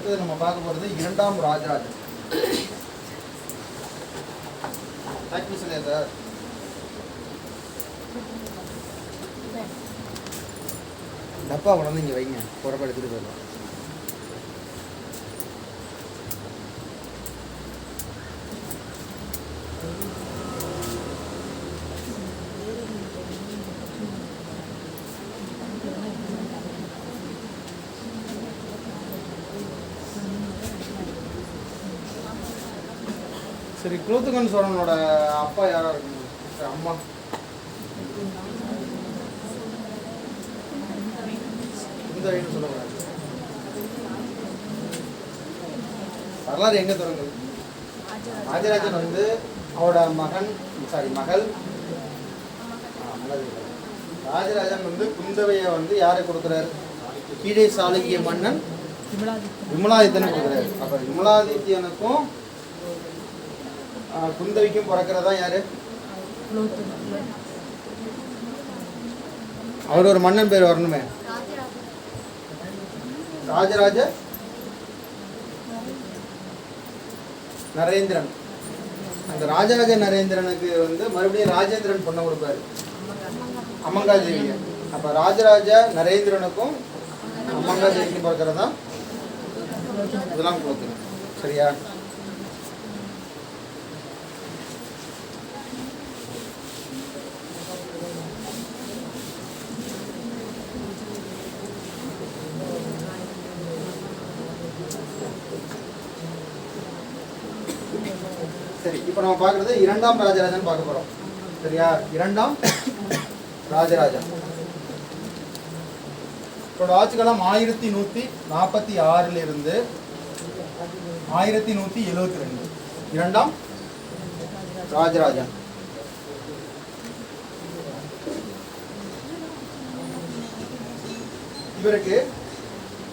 அடுத்தது நம்ம பார்க்க போகிறது இரண்டாம் ராஜராஜன். Thank you sir. டப்பா கொண்டாந்து இங்கே வைங்க, போகிறப்ப எடுத்துகிட்டு போயிடலாம். சரி, குலோத்துங்கன் சோழனோட அப்பா யாரா இருக்குங்க? அம்மா குந்தவைன்னு சொல்லக்கூடாது. வரலாறு எங்க தொடங்குது? ராஜராஜன் வந்து அவரோட மகள் ராஜராஜன் வந்து குந்தவையை வந்து யாரை கொடுக்குறாரு? கீழே சாளுக்கிய மன்னன் விமலாதித்தனை கொடுக்குறாரு. அப்ப விமலாதித்யனுக்கும் குந்தவிக்கும் பிறக்கிறதா யாரு? அவர் ஒரு மன்னன் பேர் வரணுமே. ராஜராஜ நரேந்திரன். அந்த ராஜராஜ நரேந்திரனுக்கு வந்து மறுபடியும் ராஜேந்திரன் பொண்ணை கொடுப்பாரு, அம்மங்கா தேவிய. அப்ப ராஜராஜ நரேந்திரனுக்கும் அம்மங்கா தேவிக்கும் பிறக்கிறதா இதெல்லாம் கொடுத்துருங்க. சரியா? சரி, இப்போ நம்ம பார்க்குறது இரண்டாம் ராஜராஜன் பார்க்க போகிறோம். சரியா? இரண்டாம் ராஜராஜன் இதோட ஆட்சி காலம் 1146 இருந்து 1172. இரண்டாம் ராஜராஜன். இவருக்கு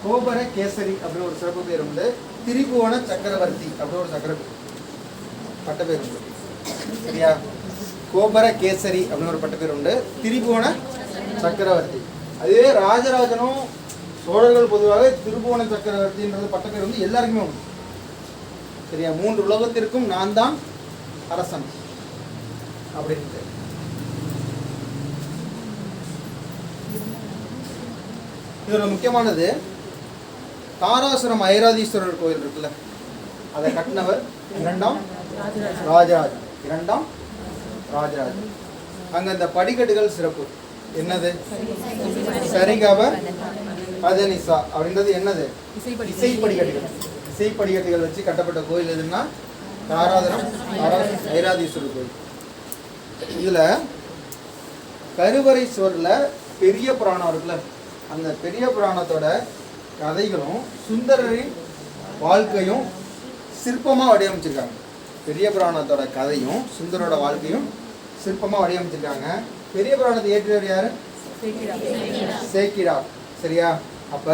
கோபர கேசரி அப்படின்னு ஒரு சிறப்பு பேர் உண்டு. திரிபுவன சக்கரவர்த்தி அப்படின்னு ஒரு சக்கர பட்ட பேர் உண்டு. சரியா? கோபர கேசரி அப்படின்னு ஒரு பட்ட பேர் உண்டு. திரிபுவன சக்கரவர்த்தி. அதுவே ராஜராஜனும் சோழர்கள் பொதுவாக திரிபுவன சக்கரவர்த்தின்றது பட்ட பேர் வந்து எல்லாருக்குமே உண்டு. சரியா? 3 உலகத்திற்கும் நான் தான் அரசன் அப்படின்ட்டு. இதுல முக்கியமானது தாராசுரம் ஐராதீஸ்வரர் கோயில் இருக்குல்ல, அதை கட்டினவர் இரண்டாம் ராஜராஜன். இரண்டாம் ராஜராஜன். அங்க இந்த படிக்கட்டுகள் சிறப்பு. என்னது? சரிகப பதனிசா அப்படின்றது என்னது? இசை படிக்கட்டுகள். இசை படிக்கட்டுகள் வச்சு கட்டப்பட்ட கோயில் எதுன்னா தாராசுரம் ஐராதீஸ்வரர் கோயில். இதுல கருவறை சுவர்ல பெரிய புராணம் இருக்குல்ல, அந்த பெரிய புராணத்தோட கதைகளும் சுந்தரரின் வாழ்க்கையும் சிற்பமா வடிவமைச்சிருக்காங்க. பெரிய புராணத்தோட கதையும் சுந்தரோட வாழ்க்கையும் சிற்பமா வடிவமைச்சிருக்காங்க. பெரிய புராணத்தை ஏற்றியவர் யாரு? சேக்கிழார். சரியா? அப்ப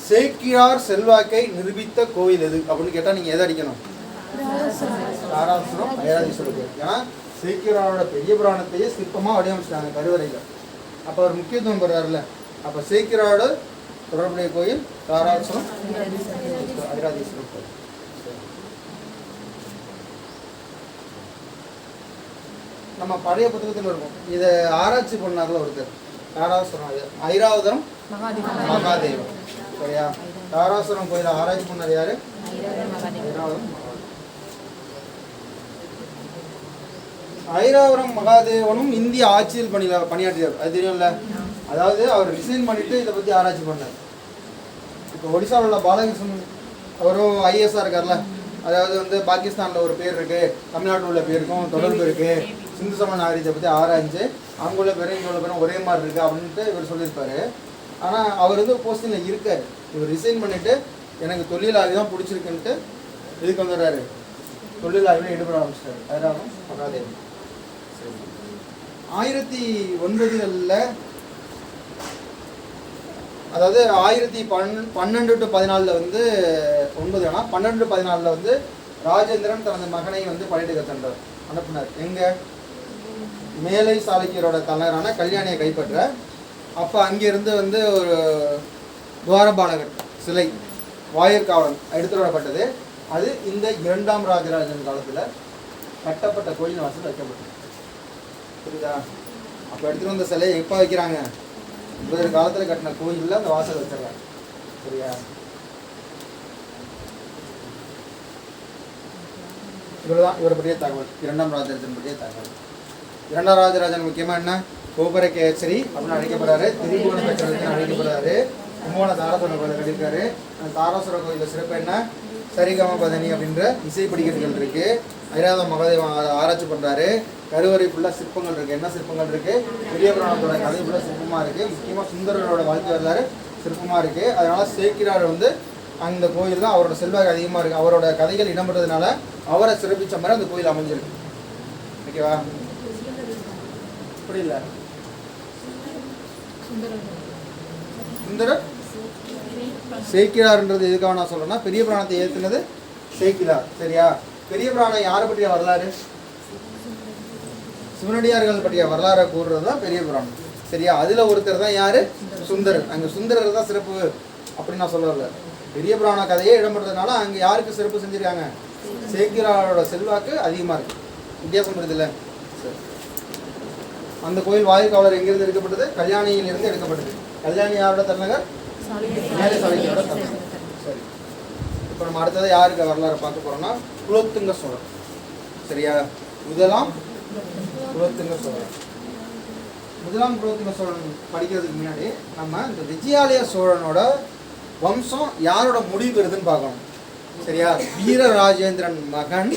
சேக்கிழார் செல்வாக்கை நிரூபித்த கோவில் எது அப்படின்னு கேட்டா நீங்க எதை அடிக்கணும்? தாராசுரம் ஐராதீஸ்வரர் கோயில். ஏன்னா சேக்கிழாரோட பெரிய புராணத்தையே சிற்பமா வடிவமைச்சிட்டாங்க கருவறையில. அப்ப அவர் முக்கியத்துவம் பெறாருல. அப்ப சேக்கிழாரோட தொடர்புடைய கோயில் தாராசுரம் ஐராதீஸ்வரர் கோயில். நம்ம பழைய புத்தகத்தில் இருக்கும். இதை ஆராய்ச்சி பண்ணார்ல ஒருத்தர், தாராசுரம் ஐராவதம் மகாதேவன். சரியா? தாராசுரம் கோயில ஆராய்ச்சி பண்ணார் யாரு? ஐராவதம். ஐராவரம் மகாதேவனும் இந்திய ஆட்சியில் பணியாற்றியார். அது தெரியும்ல. அதாவது அவர் ரிசைன் பண்ணிட்டு இதை பத்தி ஆராய்ச்சி பண்ணார். இப்போ ஒடிசாவில் உள்ள பாலகிருஷ்ணன் அவரும் ஐஏஎஸ்ஆ இருக்கார்ல. அதாவது வந்து பாகிஸ்தானில் ஒரு பேர் இருக்கு, தமிழ்நாட்டில் உள்ள பேருக்கும் தொடர்பு இருக்கு, சிந்து சம நாகரிகத்தை பற்றி ஆராய்ஞ்சு அங்கே உள்ள பேரும் இங்கே உள்ள பேரும் ஒரே மாதிரி இருக்கு அப்படின்ட்டு இவர் சொல்லியிருப்பாரு. ஆனால் அவர் வந்து போஸ்டிங்கில் இருக்கார். இவர் ரிசைன் பண்ணிட்டு எனக்கு தொழில் ஆய்வு தான் பிடிச்சிருக்குன்ட்டு இதுக்கு வந்துடுறாரு, தொழில் ஆய்வில் ஈடுபட ஆரம்பிச்சிட்டாரு. ஐராவதம் மகாதேவன். 1009 அதாவது 1012 to 14 வந்து 9 ஆனால் 12 to 14 வந்து ராஜேந்திரன் தனது மகனை வந்து படையெடுக்க சென்றார், அனுப்பினார். எங்க? மேலை சாளுக்கியரோட தலைவரான கல்யாணியை கைப்பற்ற. அப்போ அங்கிருந்து வந்து ஒரு துவாரபாலகர் சிலை வாயிற்காவலன் எடுத்து வரப்பட்டது. அது இந்த 2ஆம் ராஜராஜன் காலத்தில் கட்டப்பட்ட கோயில் வாசல் வைக்கப்பட்டது. புரியுதா? அப்போ எடுத்துகிட்டு வந்த சிலையை எப்போ வைக்கிறாங்க? இவர் காலத்தில் கட்டின கோயிலில் அந்த வாசல் வச்சிடறாங்க. சரியா? இவ்வளோதான் இவரை பற்றிய தகவல், 2ஆம் ராஜராஜன் பற்றிய தகவல். 2ஆம் ராஜராஜன் முக்கியமாக என்ன? கோபுர கேசரி அப்படின்னு அழைக்கப்படுறாரு, திரிபுவன சக்கரவர்த்தின்னு அழைக்கப்படுறாரு, கும்பகோண தாராசுர கோயிலை கட்டியிருக்காரு. அந்த தாராசுர கோயிலில் சிறப்பு என்ன? சரிகம பதனி அப்படின்ற இசை படிக்கட்டுகள் இருக்கு. ஐராவதம் மகாதேவன் ஆராய்ச்சி பண்ணுறாரு. கருவறை ஃபுல்லாக சிற்பங்கள் இருக்குது. என்ன சிற்பங்கள் இருக்குது? பெரிய புராணத்தோட கதை ஃபுல்லாக சிற்பமாக இருக்குது. முக்கியமாக சுந்தரரோட வாழ்க்கை வரலாறு சிற்பமாக இருக்குது. அதனால் சேக்கிரார் வந்து அந்த கோயில் தான் அவரோட செல்வாக்கு அதிகமாக இருக்குது. அவரோட கதைகள் இடம்பெற்றதுனால அவரை சிறப்பித்த மாதிரி அந்த கோயில் அமைஞ்சிருக்கு. ஓகேவா? அப்படி இல்லை, சுந்தரர் சேக்கிரார்ன்றது எதுக்காக நான் சொல்கிறேன்னா, பெரிய புராணத்தை ஏற்றுனது சேக்கிரார். சரியா? பெரிய புராணம் யாரை பற்றிய வரலாறு? சிவனடியார்கள் பற்றிய வரலாறை கூறுறது தான் பெரிய புராணம். சரியா? அதில் ஒருத்தர் தான் யார்? சுந்தரர். அங்கே சுந்தரர் தான் சிறப்பு அப்படின்னு நான் சொல்ல வரல. பெரிய புராண கதையே இடம்பெற்றதுனால அங்கே யாருக்கு சிறப்பு செஞ்சுருக்காங்க? சேக்கிராரோட செல்வாக்கு அதிகமாக இருக்குது. வித்தியாசம் புரியுதுல்ல? சரி. அந்த கோயில் வாயுக்காவலர் எங்கிருந்து எடுக்கப்பட்டது? கல்யாணியிலிருந்து எடுக்கப்பட்டது. கல்யாணி யாரோட தலைநகர்? மேலே சாளுக்கியோட தலைநகர். சரி, இப்போ நம்ம அடுத்தது யாருக்கு வரலாறு பார்க்க போகிறோம்னா குலோத்துங்க சோழன். சரியா? முதலாம் குலோத்துங்க சோழன். முதலாம் குலோத்துங்க சோழன் படிக்கிறதுக்கு முன்னாடி நம்ம இந்த விஜயாலய சோழனோட வம்சம் யாரோட முடிவு பெறுதுன்னு பார்க்கணும். சரியா? வீரராஜேந்திரன் மகன்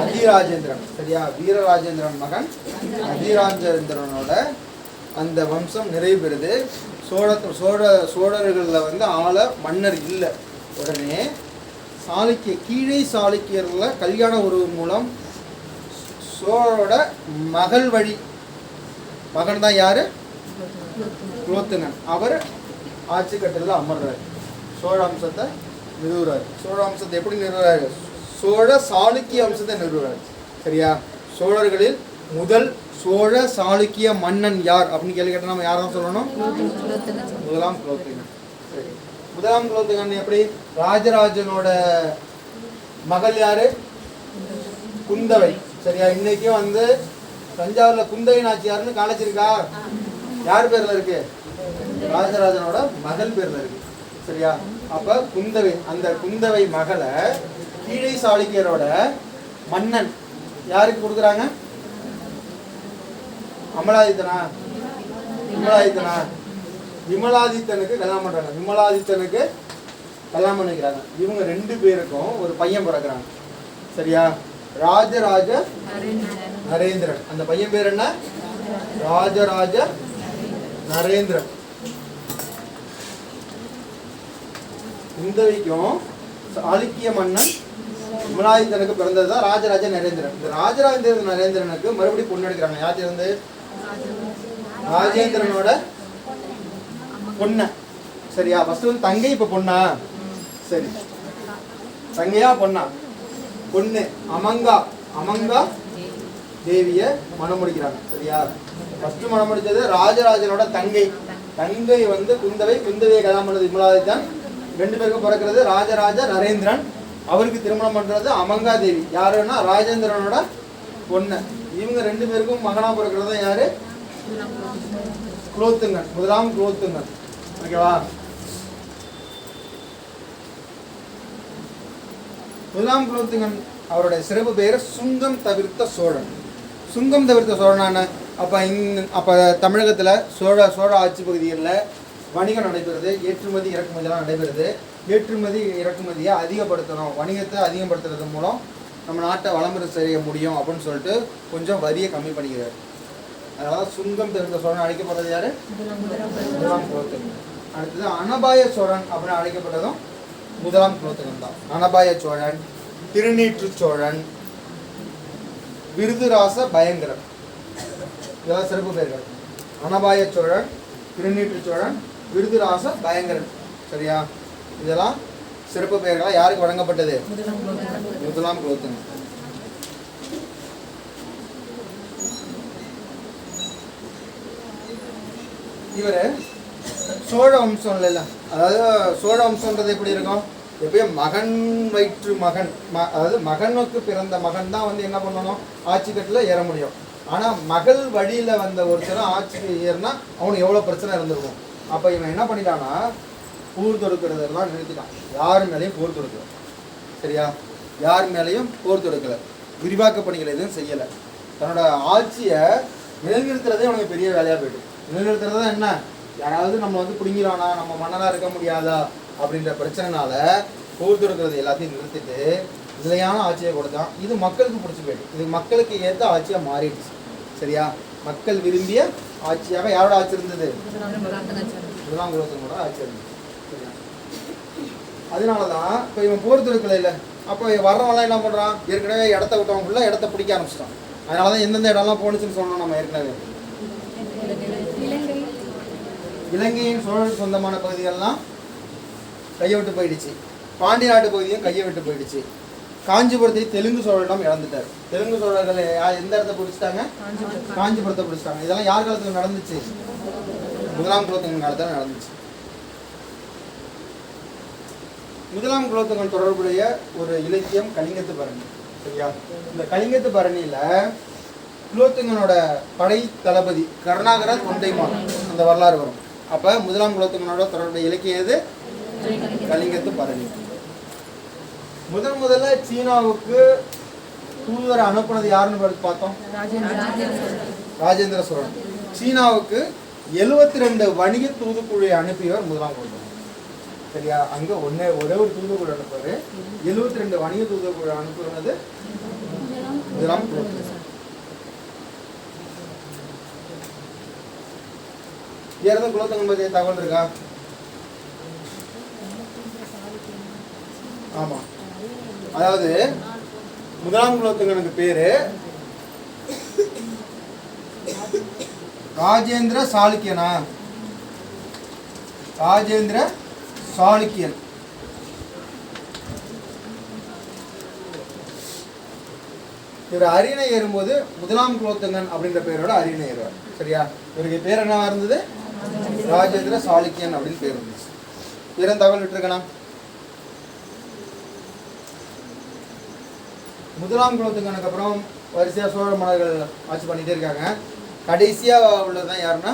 அதிராஜேந்திரன். சரியா? வீரராஜேந்திரன் மகன் அதிராஜேந்திரனோட அந்த வம்சம் நிறைவு பெறுது. சோழர்களில் வந்து ஆள மன்னர் இல்லை. உடனே கீழே சாளுக்கியரில் கல்யாண உறவு மூலம் சோழரோட மகள் வழி மகன் தான் யாரு? குலோத்துங்கன். அவர் ஆட்சி கட்டத்தில் அமர்றாரு. சோழ அம்சத்தை நிறுவுறாரு. சோழ அம்சத்தை எப்படி நிறுவுறாரு? சோழ சாளுக்கிய அம்சத்தை நிறுவுறாரு. சரியா? சோழர்களில் முதல் சோழ சாளுக்கிய மன்னன் யார் அப்படின்னு கேள்வி கேட்டால் நம்ம யாரும் சொல்லணும்? முதலாம் குலோத்துங்கன். சரி, முதலாம் குலோத்துங்கன் எப்படி? ராஜராஜனோட மகள் யாரு? குந்தவை. சரியா? இன்னைக்கும் வந்து தஞ்சாவூர்ல குந்தவை நாச்சியார்னு காலேஜ் இருக்கா? யார் பேர்ல இருக்கு? ராஜராஜனோட மகள் பேர்ல இருக்கு. சரியா? அப்ப குந்தவை, அந்த குந்தவை மகளை கீழே சாளுக்கியரோட மன்னன் யாருக்கு கொடுக்குறாங்க? அமலாதித்தனா? விமலாதித்தனா? விமலாதித்தனுக்கு கல்யாணம் பண்றாங்க. விமலாதித்தனுக்கு கல்யாணம் பண்ணிக்கிறாங்க. இவங்க 2 பேருக்கும் ஒரு பையன் பிறக்கிறாங்க. சரியா? ராஜராஜ நரேந்திரன். அந்த பையன் பேர் என்ன? ராஜராஜ நரேந்திரன். குந்தவிக்கும் சாளுக்கிய மன்னன் விமலாதித்தனுக்கு பிறந்ததுதான் ராஜராஜ நரேந்திரன். இந்த ராஜராஜ நரேந்திரனுக்கு மறுபடியும் பொண்ணு எடுக்கிறாங்க. யார் இருந்து? ராஜேந்திரனோட பொண்ணு. சரியா? ஃபர்ஸ்ட் வந்து தங்கை, இப்ப பொண்ணா? சரி, தங்கையா பொண்ணா? பொண்ணு அமங்கா தேவிய மனம் முடிக்கிறாங்க. சரியா? ஃபர்ஸ்ட் மனம் முடிச்சது ராஜராஜனோட தங்கை. தங்கை வந்து குந்தவியை கல்யாணம் பண்ணது விமலாதித்தன். 2 பேருக்கும் பிறக்கிறது ராஜராஜ நரேந்திரன். அவருக்கு திருமணம் பண்றது அமங்கா தேவி. யாருன்னா ராஜேந்திரனோட பொண்ணு. இவங்க 2 பேருக்கும் மகனா பிறக்கிறது யாரு? குலோத்துங்கன், முதலாம் குலோத்துங்கன். ஓகேவா? முதலாம் குலோத்துங்கன் அவருடைய சிறப்பு பெயர் சுங்கம் தவிர்த்த சோழன். சுங்கம் தவிர்த்த சோழனான அப்போ தமிழகத்தில் சோழ ஆட்சி பகுதிகளில் வணிகம் நடைபெறுது. ஏற்றுமதி இறக்குமதியெல்லாம் நடைபெறுது. ஏற்றுமதி இறக்குமதியை அதிகப்படுத்தணும், வணிகத்தை அதிகப்படுத்துறது மூலம் நம்ம நாட்டை வளம்பெற செய்ய முடியும் அப்படின்னு சொல்லிட்டு கொஞ்சம் வரியை கம்மி பண்ணிக்கிறார். அதனால் சுங்கம் தவிர்த்த சோழன் அழைக்கப்படுறது யாரு? முதலாம் குலோத்துங்கன். அடுத்தது அனபாய சோழன் அப்படின்னு அழைக்கப்பட்டதும் முதலாம் குலோத்துங்கன் தான். அனபாய சோழன், திருநீற்று சோழன், விருதுராச பயங்கரன், இதெல்லாம் சிறப்பு பெயர்கள். அனபாய சோழன், திருநீற்று சோழன், விருதுராச பயங்கரன். சரியா? இதெல்லாம் சிறப்பு பெயர்களாக யாருக்கு வழங்கப்பட்டது? முதலாம் குலோத்துங்கன். இவர் சோழ வம்சம் இல்லைல்ல, அதாவது சோழ வம்சம்ன்றது எப்படி இருக்கும், எப்பயும் மகன் வயிற்று மகன் அதாவது மகனுக்கு பிறந்த மகன் தான் வந்து என்ன பண்ணணும், ஆட்சி கட்டில் ஏற முடியும். ஆனால் மகள் வழியில் வந்த ஒருத்தரும் ஆட்சிக்கு ஏறினா அவனுக்கு எவ்வளோ பிரச்சனை இருந்திருக்கும். அப்போ இவன் என்ன பண்ணிட்டான்னா போர் தொடுக்கிறதெல்லாம் நிறுத்திட்டான். யார் மேலேயும் போர் தொடுக்கல. சரியா, யார் மேலேயும் போர் தொடுக்கலை, விரிவாக்க பணிகள் எதுவும் செய்யலை. தன்னோட ஆட்சியை நிலைநிறுத்துறதே அவனுக்கு பெரிய வேலையாக போயிட்டு. நிலைநிறுத்துறது தான் என்ன, யாராவது நம்ம வந்து பிடிங்கிறானா, நம்ம மன்னராக இருக்க முடியாதா அப்படின்ற பிரச்சனைனால போர் தொடுக்கிறது எல்லாத்தையும் நிறுத்திட்டு நிலையான ஆட்சியை கொடுத்தான். இது மக்களுக்கு பிடிச்சி போயிட்டு, இது மக்களுக்கு ஏற்ற ஆட்சியாக மாறிடுச்சு. சரியா, மக்கள் விரும்பிய ஆட்சியாக யாரோட ஆட்சி இருந்தது, முதலாம் குலோத்துங்கனோட ஆட்சி இருந்தது. சரியா, அதனால தான் இப்போ இவன் போர் தொடுக்கலை இல்லை. அப்போ வர்றவங்களாம் என்ன பண்ணுறான், ஏற்கனவே இடத்த விட்டவங்க ஃபுல்லாக இடத்த பிடிக்க ஆரம்பிச்சிட்டான். அதனால தான் எந்தெந்த இடம்லாம் போணுச்சுன்னு சொன்னோம் நம்ம ஏற்கனவே. இலங்கையின் சோழருக்கு சொந்தமான பகுதிகள்லாம் கையை விட்டு போயிடுச்சு. பாண்டிய நாட்டு பகுதியும் கையை விட்டு போயிடுச்சு. காஞ்சிபுரத்தை தெலுங்கு சோழரிடம் இழந்துட்டார். தெலுங்கு சோழர்கள் எந்த இடத்த பிடிச்சிட்டாங்க, காஞ்சிபுரத்தை பிடிச்சிட்டாங்க. இதெல்லாம் யார் காலத்தில் நடந்துச்சு, முதலாம் குலோத்துங்கன் காலத்தில் நடந்துச்சு. முதலாம் குலோத்துங்கன் தொடர்புடைய ஒரு இலக்கியம் கலிங்கத்து பரணி. சரியா, இந்த கலிங்கத்து பரணியில் குலோத்துங்கனோட படை தளபதி கருணாகர தொண்டைமான் அந்த வரலாறு வரும். அப்போ முதலாம் குலோத்துங்கனோட தொடர்புடைய இலக்கியம் எது, கலிங்கத்து பரணி. முதல்ல சீனாவுக்கு தூதுவரை அனுப்புனது யாருன்னு பார்த்தோம், ராஜேந்திர சோழன். சீனாவுக்கு 72 வணிக தூதுக்குழுவை அனுப்பியவர் முதலாம் குலோத்துங்கன். சரியா, அங்கே ஒரே ஒரு தூதுக்குழு அனுப்புவார். 72 வணிக தூதுக்குழு அனுப்புறது முதலாம் குலோத்துங்கன். வேறு குலோத்துங்கன் பற்றிய தகவல் இருக்கா? ஆமாம், அதாவது முதலாம் குலோத்துங்கனுக்கு பேரு ராஜேந்திர சாளுக்கியனா, ராஜேந்திர சாளுக்கியன். இவர் அரியணை ஏறும்போது முதலாம் குலோத்துங்கன் அப்படின்ற பேரோட அரியணை ஏறுவார். சரியா, இவருக்கு பேர் என்னவா இருந்தது, ராஜேந்திர சாளுக்கியன் அப்படின்னு பேர் இருந்துச்சு. வேற தகவல் விட்டுருக்கணும். முதலாம் குலோத்துங்கனுக்கு அப்புறம் வரிசையா சோழ மன்னர்கள் ஆட்சி பண்ணிட்டே இருக்காங்க. கடைசியா உள்ளதுதான் யாருன்னா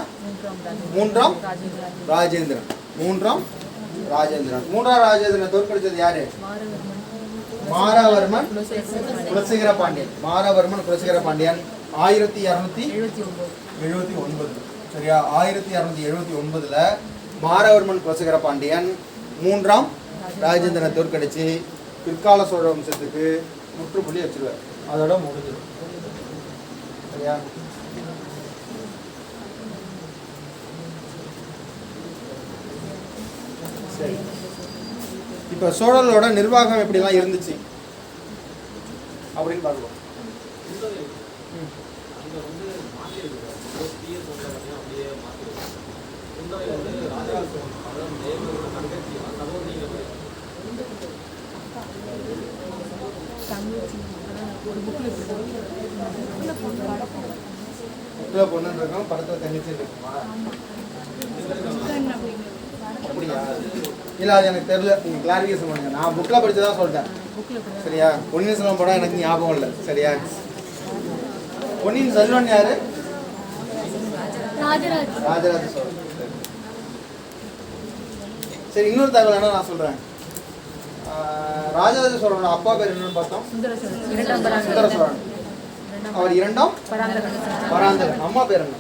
மூன்றாம் ராஜேந்திரன். மூன்றாம் ராஜேந்திரன் தோற்கடிச்சது யாரு, மாரவர்மன் குலசேகர பாண்டியன். மாரவர்மன் குலசேகர பாண்டியன் 1279. சரியா, 1279 மாரவர்மன் குலசேகர பாண்டியன் மூன்றாம் ராஜேந்திரனை தோற்கடிச்சு பிற்கால சோழ வம்சத்துக்கு முற்றுப்புள்ளி வச்சிருவார். அதோட முடிஞ்சிடும். சரியா, சரி. இப்போ சோழர்களோட நிர்வாகம் எப்படிலாம் இருந்துச்சு அப்படின்னு பார்க்கலாம். பொண்ணு இருக்கும், படத்துல தங்கச்சி இருக்குமா, அப்படியா? இல்லை, அது எனக்கு தெரியல, நீங்கள் கிளாரிஃபிகேஷன் பண்ணுங்க. நான் புக்கில் படித்து தான் சொல்லிட்டேன். சரியா, பொன்னியின் செல்வன் படம் எனக்கு ஞாபகம் இல்லை. சரியா, பொன்னியின் செல்வன் யாரு, ராஜராஜ சோழன். சரி, இன்னொரு தகவல் என்ன நான் சொல்கிறேன். ராஜராஜ சோழனோட அப்பா பேர் என்னன்னு பார்த்தோம், சுந்தர சோழன். அவர் இரண்டாம் பராந்தகன். அம்மா பேர் என்ன,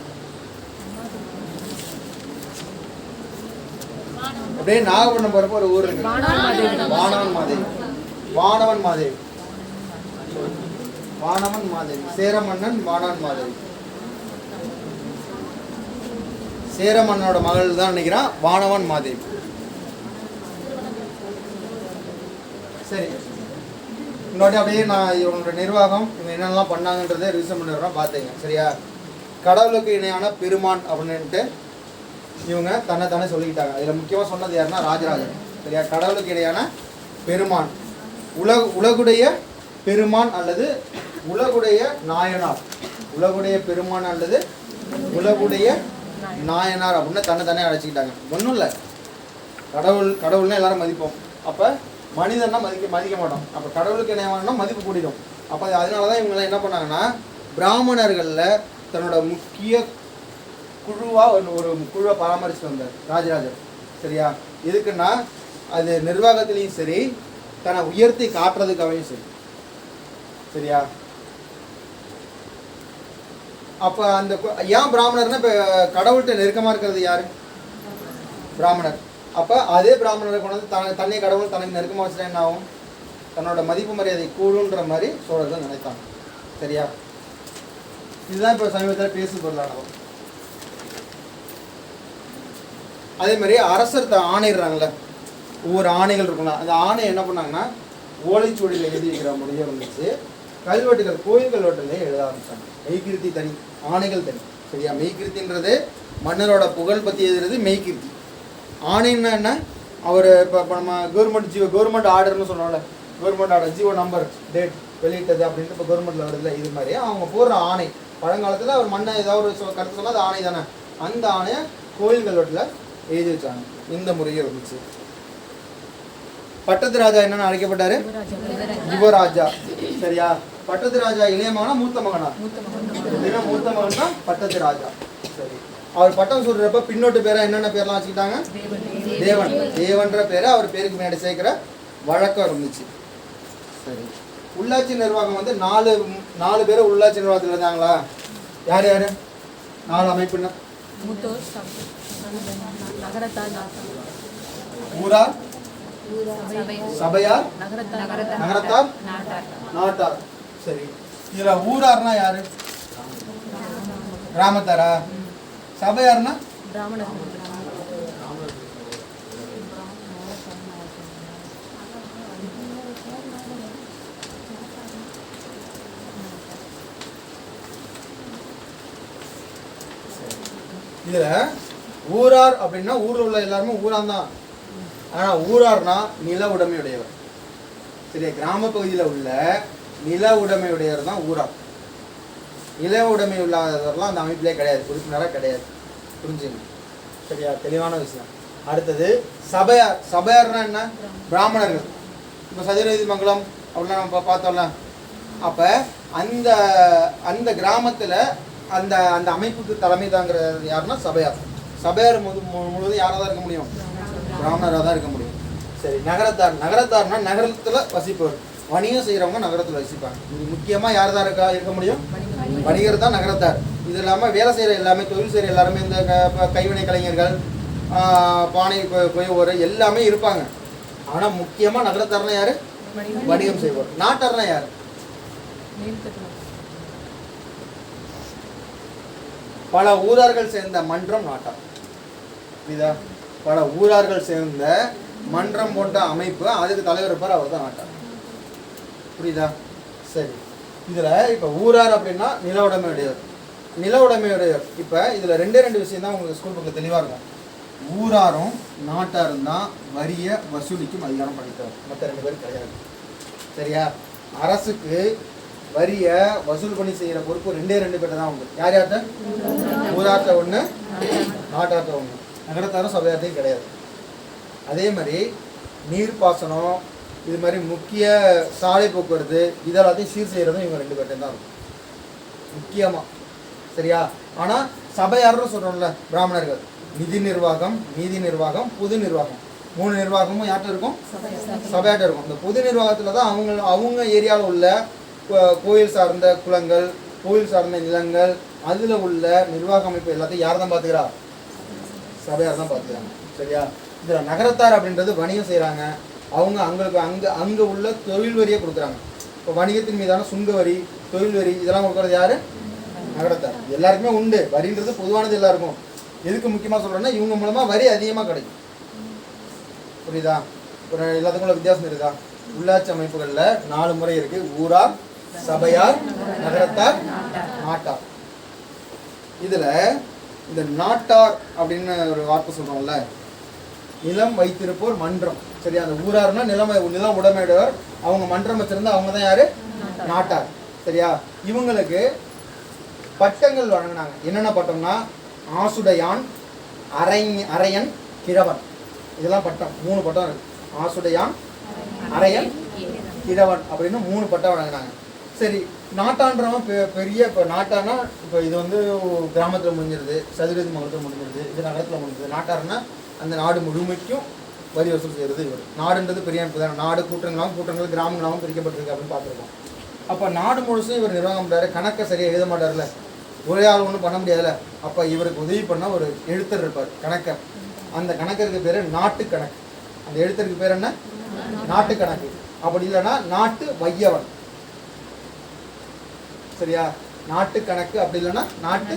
அப்படியே நாகப்பட்டினம் போறப்ப ஒரு ஊர் இருக்கு, வானவன் மாதேவி. சேரமன்னன் வானவன் மாதேவி. சேரமன்னனோட மகள் தான் நினைக்கிறான் வானவன் மாதேவி. சரி, இன்னொரு அப்படியே நான் இவங்களோட நிர்வாகம் இவங்க என்னென்னலாம் பண்ணாங்கன்றதை ரிவிஷன் பண்ணிடுறோம், பார்த்துங்க. சரியா, கடவுளுக்கு இணையான பெருமான் அப்படின்ட்டு இவங்க தன்னை சொல்லிக்கிட்டாங்க. இதில் முக்கியமாக சொன்னது யாருன்னா ராஜராஜன். சரியா, கடவுளுக்கு இடையான பெருமான், உலகுடைய பெருமான் அல்லது உலகுடைய நாயனார். உலகுடைய பெருமான் அல்லது உலகுடைய நாயனார் அப்படின்னு தன்னை அழைச்சிக்கிட்டாங்க. ஒன்றும் இல்லை, கடவுள்னா எல்லாரும் மதிப்போம். அப்போ மனிதன்னா மதிக்க மாட்டோம். அப்போ கடவுளுக்கு என்ன வேணும்னா மதிப்பு கூட்டிடும். அப்போ அதனால தான் இவங்க என்ன பண்ணாங்கன்னா பிராமணர்களில் தன்னோட முக்கிய குழுவாக ஒரு குழுவை பராமரிச்சுட்டு வந்தார் ராஜராஜர். சரியா? எதுக்குன்னா அது நிர்வாகத்திலையும் சரி, தன்னை உயர்த்தி காட்டுறதுக்காகவும் சரி. சரியா? அப்போ அந்த ஏன் பிராமணர்னா இப்போ கடவுள்கிட்ட நெருக்கமாக இருக்கிறது யாரு? பிராமணர். அப்போ அதே பிராமணரை கொண்டு வந்து தன்னை கடவுள் தனக்கு நெருக்கமாக வச்சுட்டா என்ன ஆகும்? தன்னோட மதிப்பு மரியாதை கூடுன்ற மாதிரி சோழர்கள் நினைத்தாங்க. சரியா? இதுதான் இப்போ சமீபத்தில் பேசு பொருளானவம். அதே மாதிரி அரசர் ஆணையிடுறாங்கல்ல, ஒவ்வொரு ஆணைகள் இருக்குங்களா, அந்த ஆணை என்ன பண்ணாங்கன்னா ஓலைச்சுவடியில் எழுதி வைக்கிற முறையே வந்துச்சு. கல்வெட்டுகள், கோயில் கல்வெட்டுலேயே எழுத ஆரம்பிச்சாங்க. மெய்கிருத்தி தனி, ஆணைகள் தனி. சரியா? மெய்கிருத்தின்றது மன்னரோட புகழ் பற்றி எழுதுறது மெய்கிருத்தி. ஆணைன்னா என்ன? அவர் இப்போ நம்ம கவர்மெண்ட் ஆர்டர்னு சொன்னோம்ல, government order GO number date வெளியிட்டது அப்படின்ட்டு இப்போ கவர்மெண்ட்டில் வருதுல்ல, இது மாதிரி அவங்க போடுற ஆணை. பழங்காலத்தில் அவர் மண்ணை ஏதாவது ஒரு கருத்து சொன்னால் அது ஆணை தானே. அந்த ஆணையை கோயில் கல்வெட்டில் எழுதி வச்சாங்க. இந்த முறையே இருந்துச்சு. பட்டத்து ராஜா என்னன்னு அழைக்கப்பட்டாரு? யுவராஜா. சரியா? பட்டத்து ராஜா இளைய மகனா மூத்த மகனா? மூத்த மகன் தான் பட்டத்து ராஜா. சரி. அவர் பட்டம் சொல்றப்ப பின்னோட்டு பேரா என்னென்ன பேர்லாம் வச்சுக்கிட்டாங்க? தேவன். தேவன்ற பேரை அவர் பேருக்கு முன்னாடி சேர்க்கிற வழக்கம் இருந்துச்சு. சரி. உள்ளாட்சி நிர்வாகம் வந்து நாலு பேர் உள்ளாட்சி நிர்வாகத்தில் இருந்தாங்களா? யார் யாரு? 4 அமைப்புன்னா ஊரார், சபையார், நகரத்தார், நாட்டார். சரி. இதுல ஊரார்னா யாரு? கிராமத்தாரா? சபையார்னா இதுல ஊரார் அப்படின்னா ஊர்ல உள்ள எல்லாருமே ஊரான் தான். ஆனா ஊரார்னா நில உடைமையுடையவர். சரியா? கிராம பகுதியில் உள்ள நில உடைமையுடையவர் தான் ஊரார். நில உடைமை இல்லாதவர்லாம் அந்த அமைப்பிலே கிடையாது, உறுப்பினராக கிடையாது. புரிஞ்சுங்க. சரியா? தெளிவான விஷயம். அடுத்தது சபையார். சபையார்னா என்ன? பிராமணர்கள். இப்போ சதுரநீதி மங்கலம் அப்படின்னா நம்ம பார்த்தோம்ல, அப்போ அந்த அந்த கிராமத்தில் அந்த அந்த அமைப்புக்கு தலைமை தாங்கிறது யாருன்னா சபையார். சபையார் முழுவதும் யாராக தான் இருக்க முடியும்? பிராமணராக தான் இருக்க முடியும். சரி. நகரத்தார். நகரத்தார்னா நகரத்தில் வசிப்பவர். வணிகம் செய்கிறவங்க நகரத்தில் வசிப்பாங்க. முக்கியமாக யார் தான் இருக்க முடியும்? வணிகர் தான் நகரத்தார். இது இல்லாமல் வேலை செய்கிற எல்லாமே, தொழில் செய்கிற எல்லாருமே, இந்த கைவினை கலைஞர்கள், பானை கொய்வோர் எல்லாமே இருப்பாங்க. ஆனால் முக்கியமாக நகரத்தார்னா யார்? வணிகம் செய்வோர். நாட்டார்னா யார்? பல ஊரார்கள் சேர்ந்த மன்றம் நாட்டார். புரியுதா? பல ஊரார்கள் சேர்ந்த மன்றம் போட்ட அமைப்பு, அதுக்கு தலைவர் இருப்பார், அவர் தான் நாட்டார். புரியுதா? சரி. இதில் இப்போ ஊரார் அப்படின்னா நில உடைமையுடையவர். நில உடைமையுடையவர். இப்போ இதில் 2 விஷயம் தான் உங்களுக்கு ஸ்கூல் புக்கில் தெளிவாக இருக்கும். ஊராரும் நாட்டாரும் தான் வரிய வசூலிக்கும் அதிகாரம் படைத்தவர். மற்ற 2 பேரும் கிடையாது. சரியா? அரசுக்கு வரிய வசூல் பண்ணி செய்கிற பொறுப்பு 2 பேர்ட்ட தான் உண்டு. யார் யார்கிட்ட? ஊரார்ட்ட ஒன்று, நாட்டார்ட்ட ஒன்று. நகரத்தாரும் சபையார்ட்டையும் கிடையாது. அதே மாதிரி நீர்ப்பாசனம், இது மாதிரி முக்கிய சாலை போக்குவரத்து, இதெல்லாத்தையும் சீர் செய்கிறதும் இவங்க 2 பேர்ட்டையும் தான் இருக்கும் முக்கியமாக. சரியா? ஆனால் சபையார்னு சொல்கிறோம்ல, பிராமணர்கள், நிதி நிர்வாகம், நீதி நிர்வாகம், பொது நிர்வாகம், 3 நிர்வாகமும் யார்கிட்ட இருக்கும்? சபையார்ட்ட இருக்கும். இந்த பொது நிர்வாகத்தில் தான் அவங்க ஏரியாவில் உள்ள கோயில் சார்ந்த குளங்கள், கோயில் சார்ந்த நிலங்கள், அதில் உள்ள நிர்வாக அமைப்பு எல்லாத்தையும் யார் தான் பார்த்துக்கிறா? சபையார் தான் பார்த்துக்கிறாங்க. சரியா? இதில் நகரத்தார் அப்படின்றது வணிகம் செய்கிறாங்க. அவங்க அங்கே உள்ள தொழில் வரியை கொடுக்குறாங்க. இப்போ வணிகத்தின் மீதான சுங்க வரி, தொழில் வரி, இதெல்லாம் கொடுக்குறது யார்? நகரத்தார். எல்லாருக்குமே உண்டு. வரின்றது பொதுவானது எல்லாருக்கும். எதுக்கு முக்கியமாக சொல்கிறேன்னா, இவங்க மூலமாக வரி அதிகமாக கிடைக்கும். புரியுதா? ஒரு எல்லாத்துக்கும் வித்தியாசம் இருக்குதா? உள்ளாட்சி அமைப்புகளில் 4 முறை இருக்குது. ஊரார், சபையார், நகரத்தார், நாட்டார். இதில் இந்த நாட்டார் அப்படின்னு ஒரு வார்த்தை சொல்கிறோம்ல, நிலம் வைத்திருப்போர் மன்றம். சரியா? அந்த ஊரார்னா நிலம் உடைமையுடையவர். அவங்க மன்றம் வச்சிருந்தா அவங்க தான் யாரு? நாட்டார். சரியா? இவங்களுக்கு பட்டங்கள் வழங்கினாங்க. என்னென்ன பட்டம்னா ஆசுடையான், அரையன், கிழவன். இதெல்லாம் பட்டம், 3 பட்டம் இருக்கு. ஆசுடையான், அரையன், கிழவன் அப்படின்னு 3 பட்டம் வழங்கினாங்க. சரி, நாட்டான்றவன் பெரிய, இப்போ நாட்டானா இப்போ இது வந்து கிராமத்தில் முடிஞ்சிருது, சதுரதி மங்கலத்தில் முடிஞ்சிருது, இது நகரத்தில் முடிஞ்சிருது. நாட்டாருன்னா அந்த நாடு முழுமைக்கும் வரி வசூல் செய்கிறது இவர். நாடுன்றது பெரிய அமைப்பு தான். நாடு கூட்டங்களாகவும் கிராமங்களாகவும் பிரிக்கப்பட்டிருக்கு அப்படின்னு பார்த்துருக்கோம். அப்போ நாடு முழுசும் இவர் நிர்வாகம் பண்ணுறாரு. கணக்கை சரியாக எழுத மாட்டார்ல, ஒரே ஆள் ஒன்றும் பண்ண முடியாதுல்ல. அப்போ இவருக்கு உதவி பண்ண ஒரு எழுத்தர் இருப்பார், கணக்கர். அந்த கணக்கருக்கு பேர் நாட்டு கணக்கு. அந்த எழுத்தருக்கு பேர் என்ன? நாட்டு கணக்கு. அப்படி இல்லைன்னா நாட்டு வையவன். சரியா? நாட்டு கணக்கு அப்படி இல்லைன்னா நாட்டு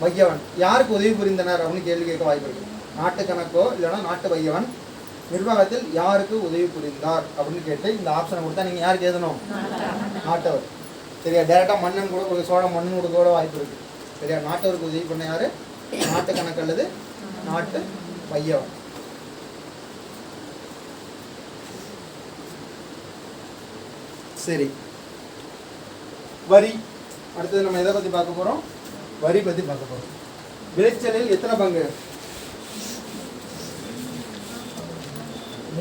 வையவன். யாருக்கு உதவி புரிந்தனர் அப்படின்னு கேள்வி கேட்க வாய்ப்பு இருக்கு. நாட்டு கணக்கோ இல்லைன்னா நாட்டு வையவன் நிர்வாகத்தில் யாருக்கு உதவி புரிந்தார் அப்படின்னு கேட்டு இந்த ஆப்ஷனை கொடுத்தா நீங்கள் யாருக்கு எழுதணும்? நாட்டவர். சரியா? டேரெக்டாக மன்னன் கூட, சோழ மன்னன் கொடுக்க கூட வாய்ப்பு இருக்கு. சரியா? நாட்டவருக்கு உதவி பண்ண யாரு? நாட்டு கணக்கு அல்லது நாட்டு வையவன். சரி, வரி. அடுத்தது நம்ம எதை பற்றி பார்க்க போகிறோம்? வரி பற்றி பார்க்க போகிறோம். விளைச்சலில் எத்தனை பங்கு?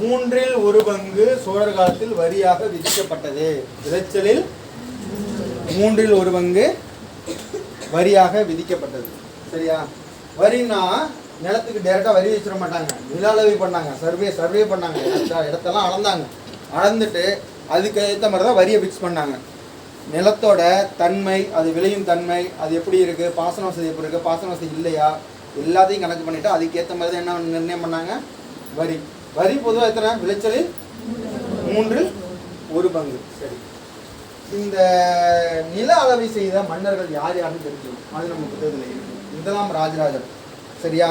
1/3 பங்கு சோழர் காலத்தில் வரியாக விதிக்கப்பட்டது. விளைச்சலில் 1/3 பங்கு வரியாக விதிக்கப்பட்டது. சரியா? வரினா நிலத்துக்கு டைரெக்டாக வரி வச்சிட மாட்டாங்க. நில அளவை பண்ணாங்க, சர்வே பண்ணாங்க, இடத்தெல்லாம் அளந்தாங்க. அளந்துட்டு அதுக்கு ஏற்ற மாதிரி தான் வரியை ஃபிக்ஸ் பண்ணாங்க. நிலத்தோட தன்மை, அது விளையும் தன்மை, அது எப்படி இருக்குது, பாசன வசதி எப்படி இருக்குது, பாசன வசதி இல்லையா, எல்லாத்தையும் கணக்கு பண்ணிவிட்டு அதுக்கேற்ற மாதிரி தான் என்ன நிர்ணயம் பண்ணாங்க? வரி. வரி பொதுவாக எத்தனை? விளைச்சலில் 1/3 பங்கு. சரி, இந்த நில அளவை செய்த மன்னர்கள் யார் யாருன்னு தெரிஞ்சுக்கணும். அது நம்ம புத்தகத்தில் இருக்கு. முதலாம் ராஜராஜன். சரியா?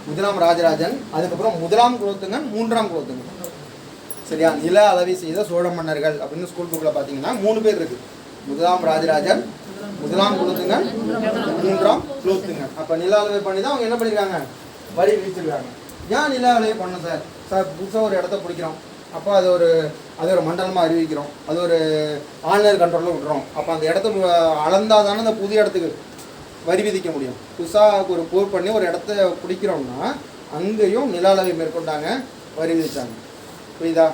முதலாம் ராஜராஜன், அதுக்கப்புறம் முதலாம் குலோத்துங்கன், 3ஆம் குலோத்துங்கன். சரியா? நில அளவை செய்த சோழ மன்னர்கள் அப்படின்னு ஸ்கூல் புக்கில் பார்த்தீங்கன்னா 3 பேர் இருக்குது. முதலாம் ராஜராஜன், முதலாம் குலோத்துங்கன், 3ஆம் குலோத்துங்கன். அப்போ நில அளவை பண்ணி தான் அவங்க என்ன பண்ணியிருக்காங்க? வரி விதிச்சிருக்காங்க. ஏன் நில அளவை பண்ணோம் சார்? புதுசாக ஒரு இடத்த பிடிக்கிறோம், அப்போ அது ஒரு மண்டலமாக அறிவிக்கிறோம், அது ஒரு ஆன்லைன் கண்ட்ரோலில் விட்டுறோம். அப்போ அந்த இடத்த அளந்தால் தானே அந்த புதிய இடத்துக்கு வரி விதிக்க முடியும். புதுசாக ஒரு போர் பண்ணி ஒரு இடத்த பிடிக்கிறோம்னா அங்கேயும் நில அளவை மேற்கொண்டாங்க, வரி விதித்தாங்க. புரியுதா?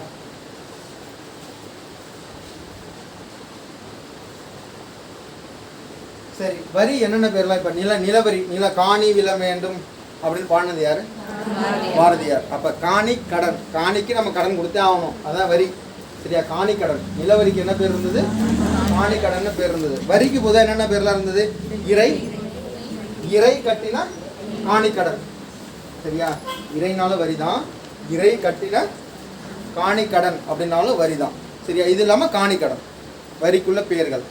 சரி, வரி என்னென்ன பேர்லாம்? இப்போ நிலவரி, காணி வில வேண்டும் அப்படின்னு பாடினது யாரு? பாரதியார். அப்போ காணி கடன், காணிக்கு நம்ம கடன் கொடுத்தே ஆகணும், அதான் வரி. சரியா? காணி கடன். நிலவரிக்கு என்ன பேர் இருந்தது? காணி கடன் பேர் இருந்தது. வரிக்கு பொதுவாக என்னென்ன பேர்லாம் இருந்தது? இறை கட்டின காணி கடன். சரியா? இறைனாலும் வரி தான், இறை கட்டின காணி கடன் அப்படின்னாலும் வரி தான். சரியா? இது இல்லாமல் காணி கடன் வரிக்குள்ள பெயர்கள்.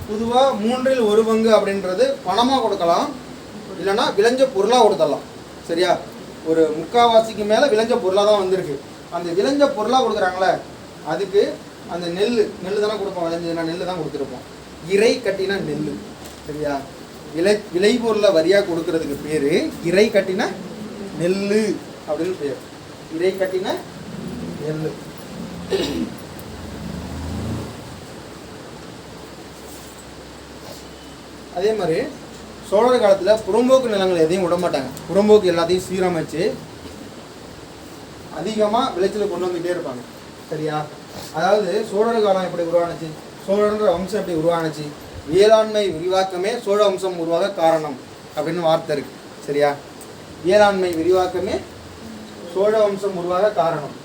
பொதுவாக 1/3 பங்கு அப்படின்றது பணமாக கொடுக்கலாம், இல்லைன்னா விளைஞ்ச பொருளாக கொடுத்துடலாம். சரியா? ஒரு 3/4வாசிக்கு மேலே விளைஞ்ச பொருளாக தான் வந்திருக்கு. அந்த விளைஞ்ச பொருளாக கொடுக்குறாங்களே, அதுக்கு அந்த நெல் தானே கொடுப்போம். விளைஞ்சதுன்னா நெல் தான் கொடுத்துருப்போம். இறை கட்டின நெல். சரியா? விளை பொருளை வரியாக கொடுக்கறதுக்கு பேர் இறை கட்டின நெல் அப்படின்னு பேர். இறை கட்டின நெல். அதே மாதிரி சோழர் காலத்தில் புறம்போக்கு நிலங்கள் எதையும் விட மாட்டாங்க. புறம்போக்கு எல்லாத்தையும் சீரமைச்சு அதிகமாக விளைச்சலை கொண்டு வந்துகிட்டே இருப்பாங்க. சரியா? அதாவது சோழர் காலம் எப்படி உருவானுச்சு, சோழன்ற வம்சம் எப்படி உருவானுச்சு, வேளாண்மை விரிவாக்கமே சோழ வம்சம் உருவாக காரணம் அப்படின்னு வார்த்தை இருக்கு. சரியா? வேளாண்மை விரிவாக்கமே சோழ வம்சம் உருவாக காரணம்.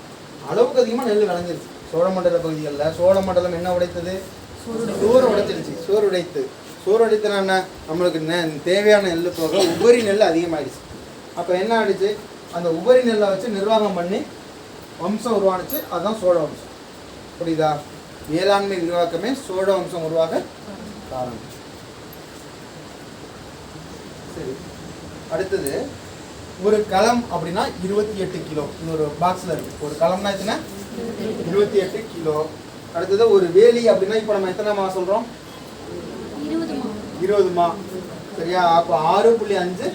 அளவுக்கு அதிகமாக நெல் விளைஞ்சிருச்சு சோழ மண்டல பகுதிகளில். சோழ மண்டலம் என்ன உடைத்தது? சோறு உடைச்சிருச்சு. சோறு உடைத்தனா என்ன? நம்மளுக்கு தேவையான நெல் போக உபரி நெல் அதிகமாகிடுச்சு. அப்போ என்ன ஆகிடுச்சு? அந்த உபரி நெல்லை வச்சு நிர்வாகம் பண்ணி வம்சம் உருவானுச்சு. அதுதான் சோழ வம்சம். புரியுதா? வேளாண்மை விரிவாக்கமே சோழ வம்சம் உருவாக காரணம். சரி, அடுத்தது ஒரு களம் அப்படின்னா 28 கிலோ. இன்னொரு பாக்ஸில் இருக்கு. ஒரு களம்னா எத்தனை? 28 கிலோ. அடுத்தது ஒரு வேலி அப்படின்னா இப்போ நம்ம எத்தனை மா சொல்கிறோம்? 20 மா. சரியா? அப்போ 6.5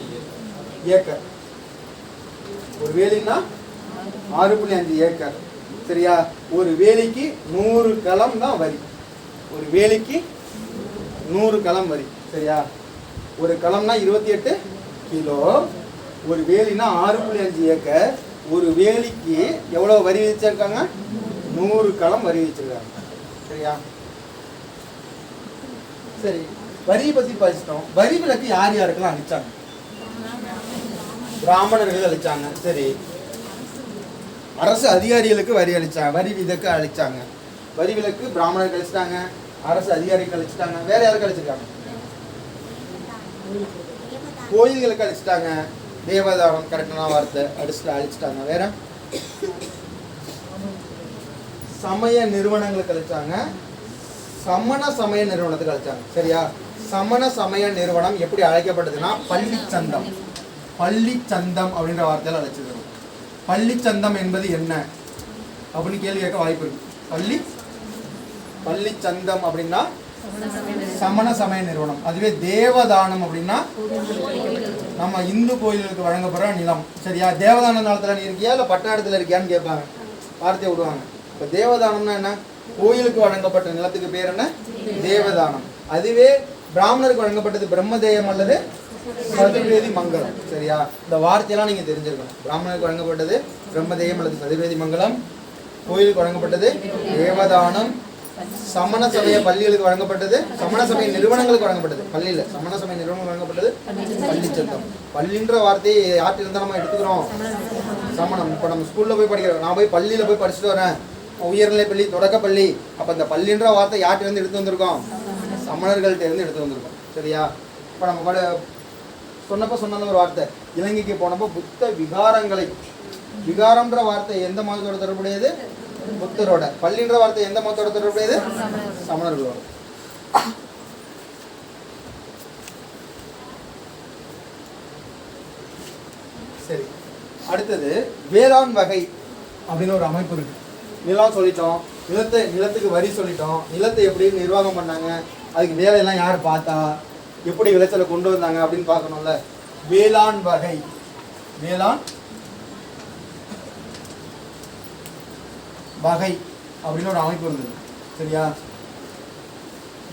ஏக்கர். ஒரு வேலின்னா 6.5 ஏக்கர். சரியா? ஒரு வேலிக்கு 100 களம் தான் வரி. ஒரு வேலிக்கு 100 களம் வரி. சரியா? ஒரு களம்னா 28 கிலோ, ஒரு வேலினா 6.5 ஏக்கர். ஒரு வேலிக்கு எவ்வளோ வரி விதிச்சிருக்காங்க? 100 களம் வரி விதிச்சிருக்காங்க. சரியா? சரி, வரியை பற்றி படிச்சிட்டோம். வரி விலக்கு யார் யாருக்கெல்லாம் அளிச்சாங்க? பிராமணர்கள் அளிச்சாங்க. சரி, அரசு அதிகாரிகளுக்கு வரி அளிச்சாங்க, வரி விலக்கு அளிச்சாங்க. வரி விலக்கு பிராமணர்கள் அளிச்சிட்டாங்க, அரசு அதிகாரிகள் அளிச்சிட்டாங்க. வேற யாருக்கு அளிச்சிருக்காங்க? கோயில்களுக்கு அளிச்சிட்டாங்க. தேவதானம் கரெக்டான வார்த்தை, அளிச்சிட்டாங்க. வேற சமய நிறுவனங்களுக்கு அளிச்சாங்க, சமண சமய நிறுவனத்துக்கு அளிச்சாங்க. சரியா? சமண சமய நிறுவனம் எப்படி அழைக்கப்பட்டதுன்னா பள்ளிச்சந்தம். பள்ளிச்சந்தம் அப்படின்ற வார்த்தையில் அழைச்சது. பள்ளிச்சந்தம் என்பது என்ன அப்படின்னு கேள்வி கேட்க வாய்ப்பு இருக்கு. பள்ளிச்சந்தம் அப்படின்னா சமண சமய நிறுவனம். அதுவே தேவதானம் அப்படின்னா நம்ம இந்து கோயில்களுக்கு வழங்கப்படுற நிலம். சரியா? தேவதான நிலத்துல நீ இருக்கியா இல்லை பட்ட இடத்துல இருக்கியான்னு கேட்பாங்க, வார்த்தையை விடுவாங்க. இப்போ தேவதானம்னா என்ன? கோயிலுக்கு வழங்கப்பட்ட நிலத்துக்கு பேர் என்ன? தேவதானம். அதுவே பிராமணருக்கு வழங்கப்பட்டது பிரம்மதேயம் அல்லது சதுர்வேதி மங்கலம். சரியா? இந்த வார்த்தையெல்லாம் நீங்க தெரிஞ்சிருக்கணும். பிராமணருக்கு வழங்கப்பட்டது பிரம்மதேயம் அல்லது சதுர்வேதி மங்கலம், கோயிலுக்கு வழங்கப்பட்டது தேவதானம், சமண சமய பள்ளிகளுக்கு வழங்கப்பட்டது, சமண சமய நிறுவனங்களுக்கு வழங்கப்பட்டது, பள்ளியில் சமண சமய நிறுவனங்களுக்கு வழங்கப்பட்டது பள்ளிச்சந்தம். பள்ளின்ற வார்த்தையை யார்கிட்ட இருந்தால் நம்ம எடுத்துக்கிறோம்? சமணம். இப்போ நம்ம ஸ்கூலில் போய் படிக்கிறோம், நான் போய் பள்ளியில் போய் படிச்சுட்டு வரேன், உயர்நிலை பள்ளி, தொடக்கப்பள்ளி. அப்போ இந்த பள்ளின்ற வார்த்தை யார்கிட்ட இருந்து எடுத்து வந்திருக்கோம்? சமணர்கள்ட்ட இருந்து எடுத்து வந்திருக்கோம். சரியா? இப்போ நம்ம சொன்ன ஒரு வார்த்தை, இலங்கைக்கு போனப்போ புத்த விகாரங்களை, விகாரம்ன்ற வார்த்தை எந்த மதத்தோட தொடர்புடையது? புத்தரோட. பள்ளின்ற வார்த்தை எந்த மதத்தோட தொடர்புடையது? சமணர்களோட. சரி, அடுத்தது வேளாண் வகை அப்படின்னு ஒரு அமைப்பு இருக்கு. நிலம் சொல்லிட்டோம், நிலத்துக்கு வரி சொல்லிட்டோம், நிலத்தை எப்படி நிர்வாகம் பண்ணாங்க, அதுக்கு வேலையெல்லாம் யார் பார்த்தா, எப்படி விளைச்சலை கொண்டு வந்தாங்க அப்படின்னு பார்க்கணும்ல. வேளாண் வகை, வேளாண் வகை அப்படின்னு ஒரு அமைப்பு இருந்தது. சரியா?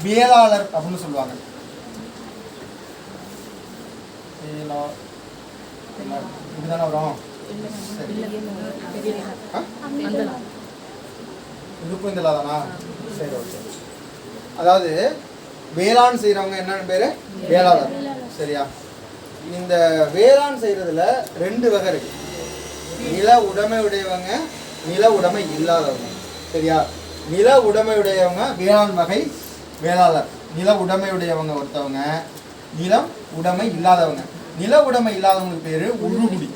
வேளாளர் அப்படின்னு சொல்லுவாங்க. இதுதானே வரும். இதுக்கும் இந்த தானா? சரி, ஓகே. அதாவது வேளாண் செய்கிறவங்க என்னன்னு பேர்? வேளாளர். சரியா? இந்த வேளாண் செய்கிறதுல 2 வகை இருக்கு. நில உடைமை உடையவங்க, நில உடைமை இல்லாதவங்க. சரியா? நில உடைமை உடையவங்க வேளாண் வகை வேளாளர். நில உடைமை உடையவங்க ஒருத்தவங்க, நிலம் உடைமை இல்லாதவங்க. நில உடைமை இல்லாதவங்களுக்கு பேர் உழுகுடி.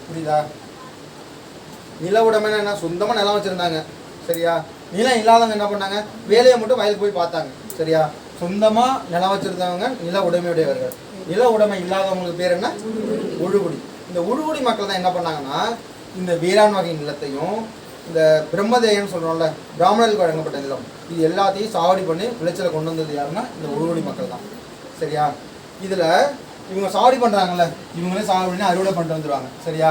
புரியுதா? நில உடைமைன்னா என்ன? சொந்தமாக நிலம் வச்சுருந்தாங்க. சரியா? நிலம் இல்லாதவங்க என்ன பண்ணாங்க? வேலையை மட்டும் வயலுக்கு போய் பார்த்தாங்க. சரியா? சொந்தமாக நிலம் வச்சுருந்தவங்க நில உடைமையுடையவர்கள். நில உடைமை இல்லாதவங்களுக்கு பேர் என்ன? உழுகுடி. இந்த உழுகுடி மக்கள் தான் என்ன பண்ணாங்கன்னா, இந்த வேளாண் வகை நிலத்தையும் இந்த பிரம்மதேயம்னு சொல்கிறோம்ல, பிராமணர்களுக்கு வழங்கப்பட்ட நிலம், இது எல்லாத்தையும் சாவடி பண்ணி விளைச்சலை கொண்டு வந்தது யாருன்னா இந்த உழுகுடி மக்கள் தான். சரியா? இதில் இவங்க சாவடி பண்ணுறாங்கல்ல, இவங்களே சாவடி பண்ணி அறுவடை பண்ணிட்டு வந்துடுவாங்க. சரியா?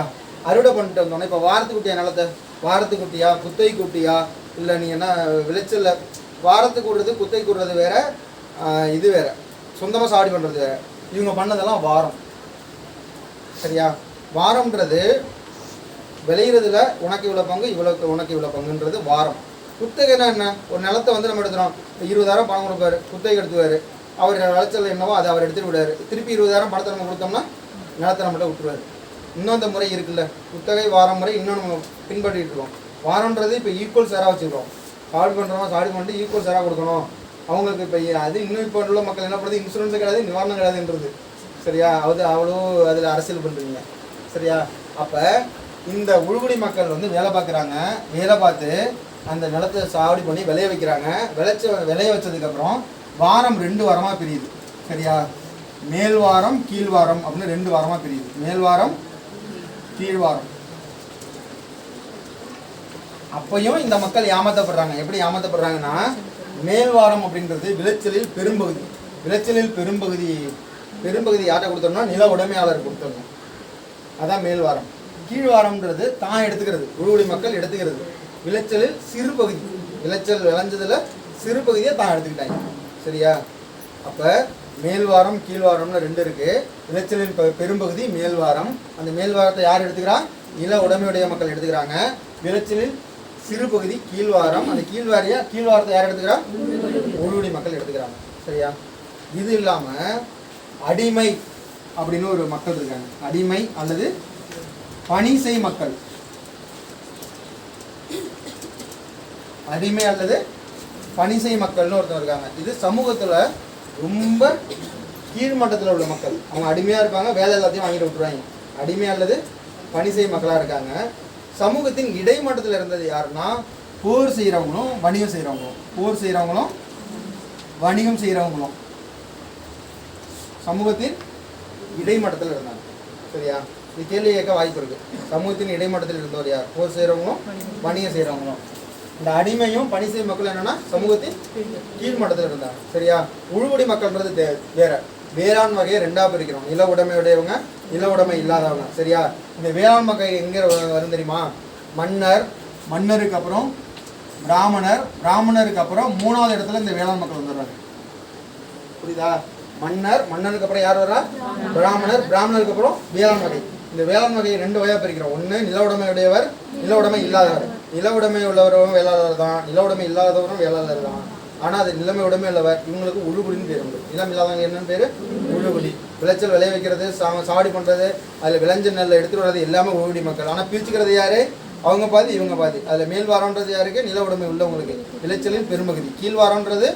அறுவடை பண்ணிட்டு வந்தோன்னே இப்போ வாரத்துக்குட்டியா நிலத்தை, வாரத்துக்குட்டியா குத்தை குட்டியா, இல்லை நீ என்ன விளைச்சலில் வாரத்துக்கு விடுறது குத்தை கூடுறது வேற, இது வேற, சொந்தமாக சாவடி பண்ணுறது வேற. இவங்க பண்ணதெல்லாம் வாரம். சரியா? வாரம்ன்றது விளையிறதுல உனக்கு இவ்வளோ பங்கு, உனக்கு இவ்வளோ பங்குன்றது வாரம். குத்தகைன்னா என்ன? ஒரு நிலத்தை வந்து நம்ம எடுத்துகிறோம், 20,000 பணம் கொடுப்பாரு, குத்தகை எடுத்துவார், அவர் விளைச்சல் என்னவோ அதை அவர் எடுத்துட்டு விடாரு, திருப்பி 20,000 பணத்தை நம்ம கொடுத்தோம்னா நிலத்தை நம்மகிட்ட விட்டுருவார். இன்னும் அந்த முறை இருக்குல்ல, குத்தகை வாரம் முறை இன்னும் நம்ம பின்பற்றிட்டு இருக்கோம். வாரம்ன்றது இப்போ ஈக்குவல் சேராக வச்சுருக்கோம். சாடி பண்ணுறோம், சாடி பண்ணிட்டு ஈக்குவல் சேராக கொடுக்கணும் அவங்களுக்கு. இப்போ அது இன்னும் இப்போ உள்ள மக்கள் என்ன பண்ணுறது? இன்சூரன்ஸும் கிடையாது, நிவாரணம் கிடையாதுன்றது. சரியா? அவ்வளோ அதில் அரசியல் பண்ணுறீங்க. சரியா? அப்போ இந்த உழுகுடி மக்கள் வந்து வேலை பார்க்குறாங்க. வேலை பார்த்து அந்த நிலத்தை சாவடி பண்ணி விளைய வைக்கிறாங்க. விளைய வச்சதுக்கப்புறம் வாரம் 2 வாரமாக பிரியுது. சரியா? மேல் வாரம் கீழ் வாரம் அப்படின்னு 2 வாரமாக பிரியுது. மேல் வாரம் கீழ் வாரம். அப்பையும் இந்த மக்கள் ஏமாற்றப்படுறாங்க. எப்படி ஏமாற்றப்படுறாங்கன்னா, மேல் வாரம் அப்படின்றது விளைச்சலில் பெரும்பகுதி. விளைச்சலில் பெரும்பகுதி யார்கிட்ட கொடுத்தோம்னா நில உடைமையாளர் கொடுத்தோம். அதான் மேல் வாரம். கீழ் வாரம்ன்றது தான் எடுத்துக்கிறது, உழுகுடி மக்கள் எடுத்துக்கிறது. விளைச்சலில் சிறு பகுதி, விளைச்சல் விளைஞ்சதில் சிறு பகுதியை தான் எடுத்துக்கிட்டாங்க. சரியா? அப்போ மேல்வாரம் கீழ்வாரம்னு ரெண்டு இருக்குது. விளைச்சலின் பெரும்பகுதி மேல்வாரம். அந்த மேல்வாரத்தை யார் எடுத்துக்கிறா? நில உடைமையுடைய மக்கள் எடுத்துக்கிறாங்க. விளைச்சலில் சிறு பகுதி கீழ்வாரம். அந்த கீழ்வாரத்தை யார் எடுத்துக்கிறா? உழுகுடி மக்கள் எடுத்துக்கிறாங்க. சரியா? இது இல்லாமல் அடிமை அப்படின்னு ஒரு மக்கள் இருக்காங்க. அடிமை அல்லது பணிசெய் மக்கள். அடிமை அல்லது பணிசெய் மக்கள்னு ஒருத்தர் இருக்காங்க. இது சமூகத்தில் ரொம்ப கீழ்மட்டத்தில் உள்ள மக்கள். அவங்க அடிமையாக இருப்பாங்க, வேலை எல்லாத்தையும் வாங்கிட்டு விட்டுருவாங்க. அடிமை அல்லது பணிசெய் மக்களாக இருக்காங்க. சமூகத்தின் இடைமட்டத்தில் இருந்தது யாருன்னா போர் செய்கிறவங்களும் வணிகம் செய்கிறவங்களும். போர் செய்கிறவங்களும் வணிகம் செய்கிறவங்களும் சமூகத்தின் இடைமட்டத்தில் இருந்தாங்க. சரியா? இது கேள்வி கேட்க வாய்ப்பு இருக்குது. சமூகத்தின் இடைமட்டத்தில் இருந்தவர் யார்? போர் செய்கிறவங்களும் வணிகம் செய்கிறவங்களும். இந்த அடிமையும் பணிசெய் மக்கள் என்னன்னா சமூகத்தின் கீழ்மட்டத்தில் இருந்தாங்க. சரியா? உழுகுடி மக்கள்ன்றது வேற. வேளாண் வகையை ரெண்டாக பிரிக்கிறோம். நில உடைமையுடையவங்க, நில உடைமை இல்லாதவங்க. சரியா? இந்த வேளாண் மக்கள் எங்கே வரும் தெரியுமா? மன்னர், மன்னருக்கு அப்புறம் பிராமணர், பிராமணருக்கு அப்புறம் மூணாவது இடத்துல இந்த வேளாண் மக்கள் வந்துடுறாங்க. புரியுதா? மன்னர், மன்னருக்கு அப்புறம் யார் வரா? பிராமணர், பிராமணருக்கு அப்புறம் வேளாண் வகை. இந்த வேளாண் வகையை ரெண்டு வகையாக பிரிக்கிறோம். ஒன்று நில உடைமையுடையவர், நில உடைமை இல்லாதவர். நில உடைமை உள்ளவரும் வேளாளர் தான், நில உடைமை இல்லாதவரும் வேளாளர் தான். ஆனால் அது நிலைமை உடைமை உள்ளவர். இவங்களுக்கு உழுகுடின்னு பேர் உண்டு. நிலம் இல்லாதவங்க என்னன்னு பேர்? உழுகுடி. விளைச்சல் விளைய வைக்கிறது, சாவடி பண்ணுறது, அதில் விளைஞ்ச நெல்லை எடுத்துகிட்டு வர்றது எல்லாமே உழுகுடி மக்கள். ஆனால் பிரிச்சுக்கிறது யாரு? அவங்க பாதி, இவங்க பாதி. அதில் மேல்வாரம்ன்றது யாருக்கு? நில உடைமை உள்ளவங்களுக்கு. விளைச்சலின் பெரும்பகுதி. கீழ்வாரம்ன்றது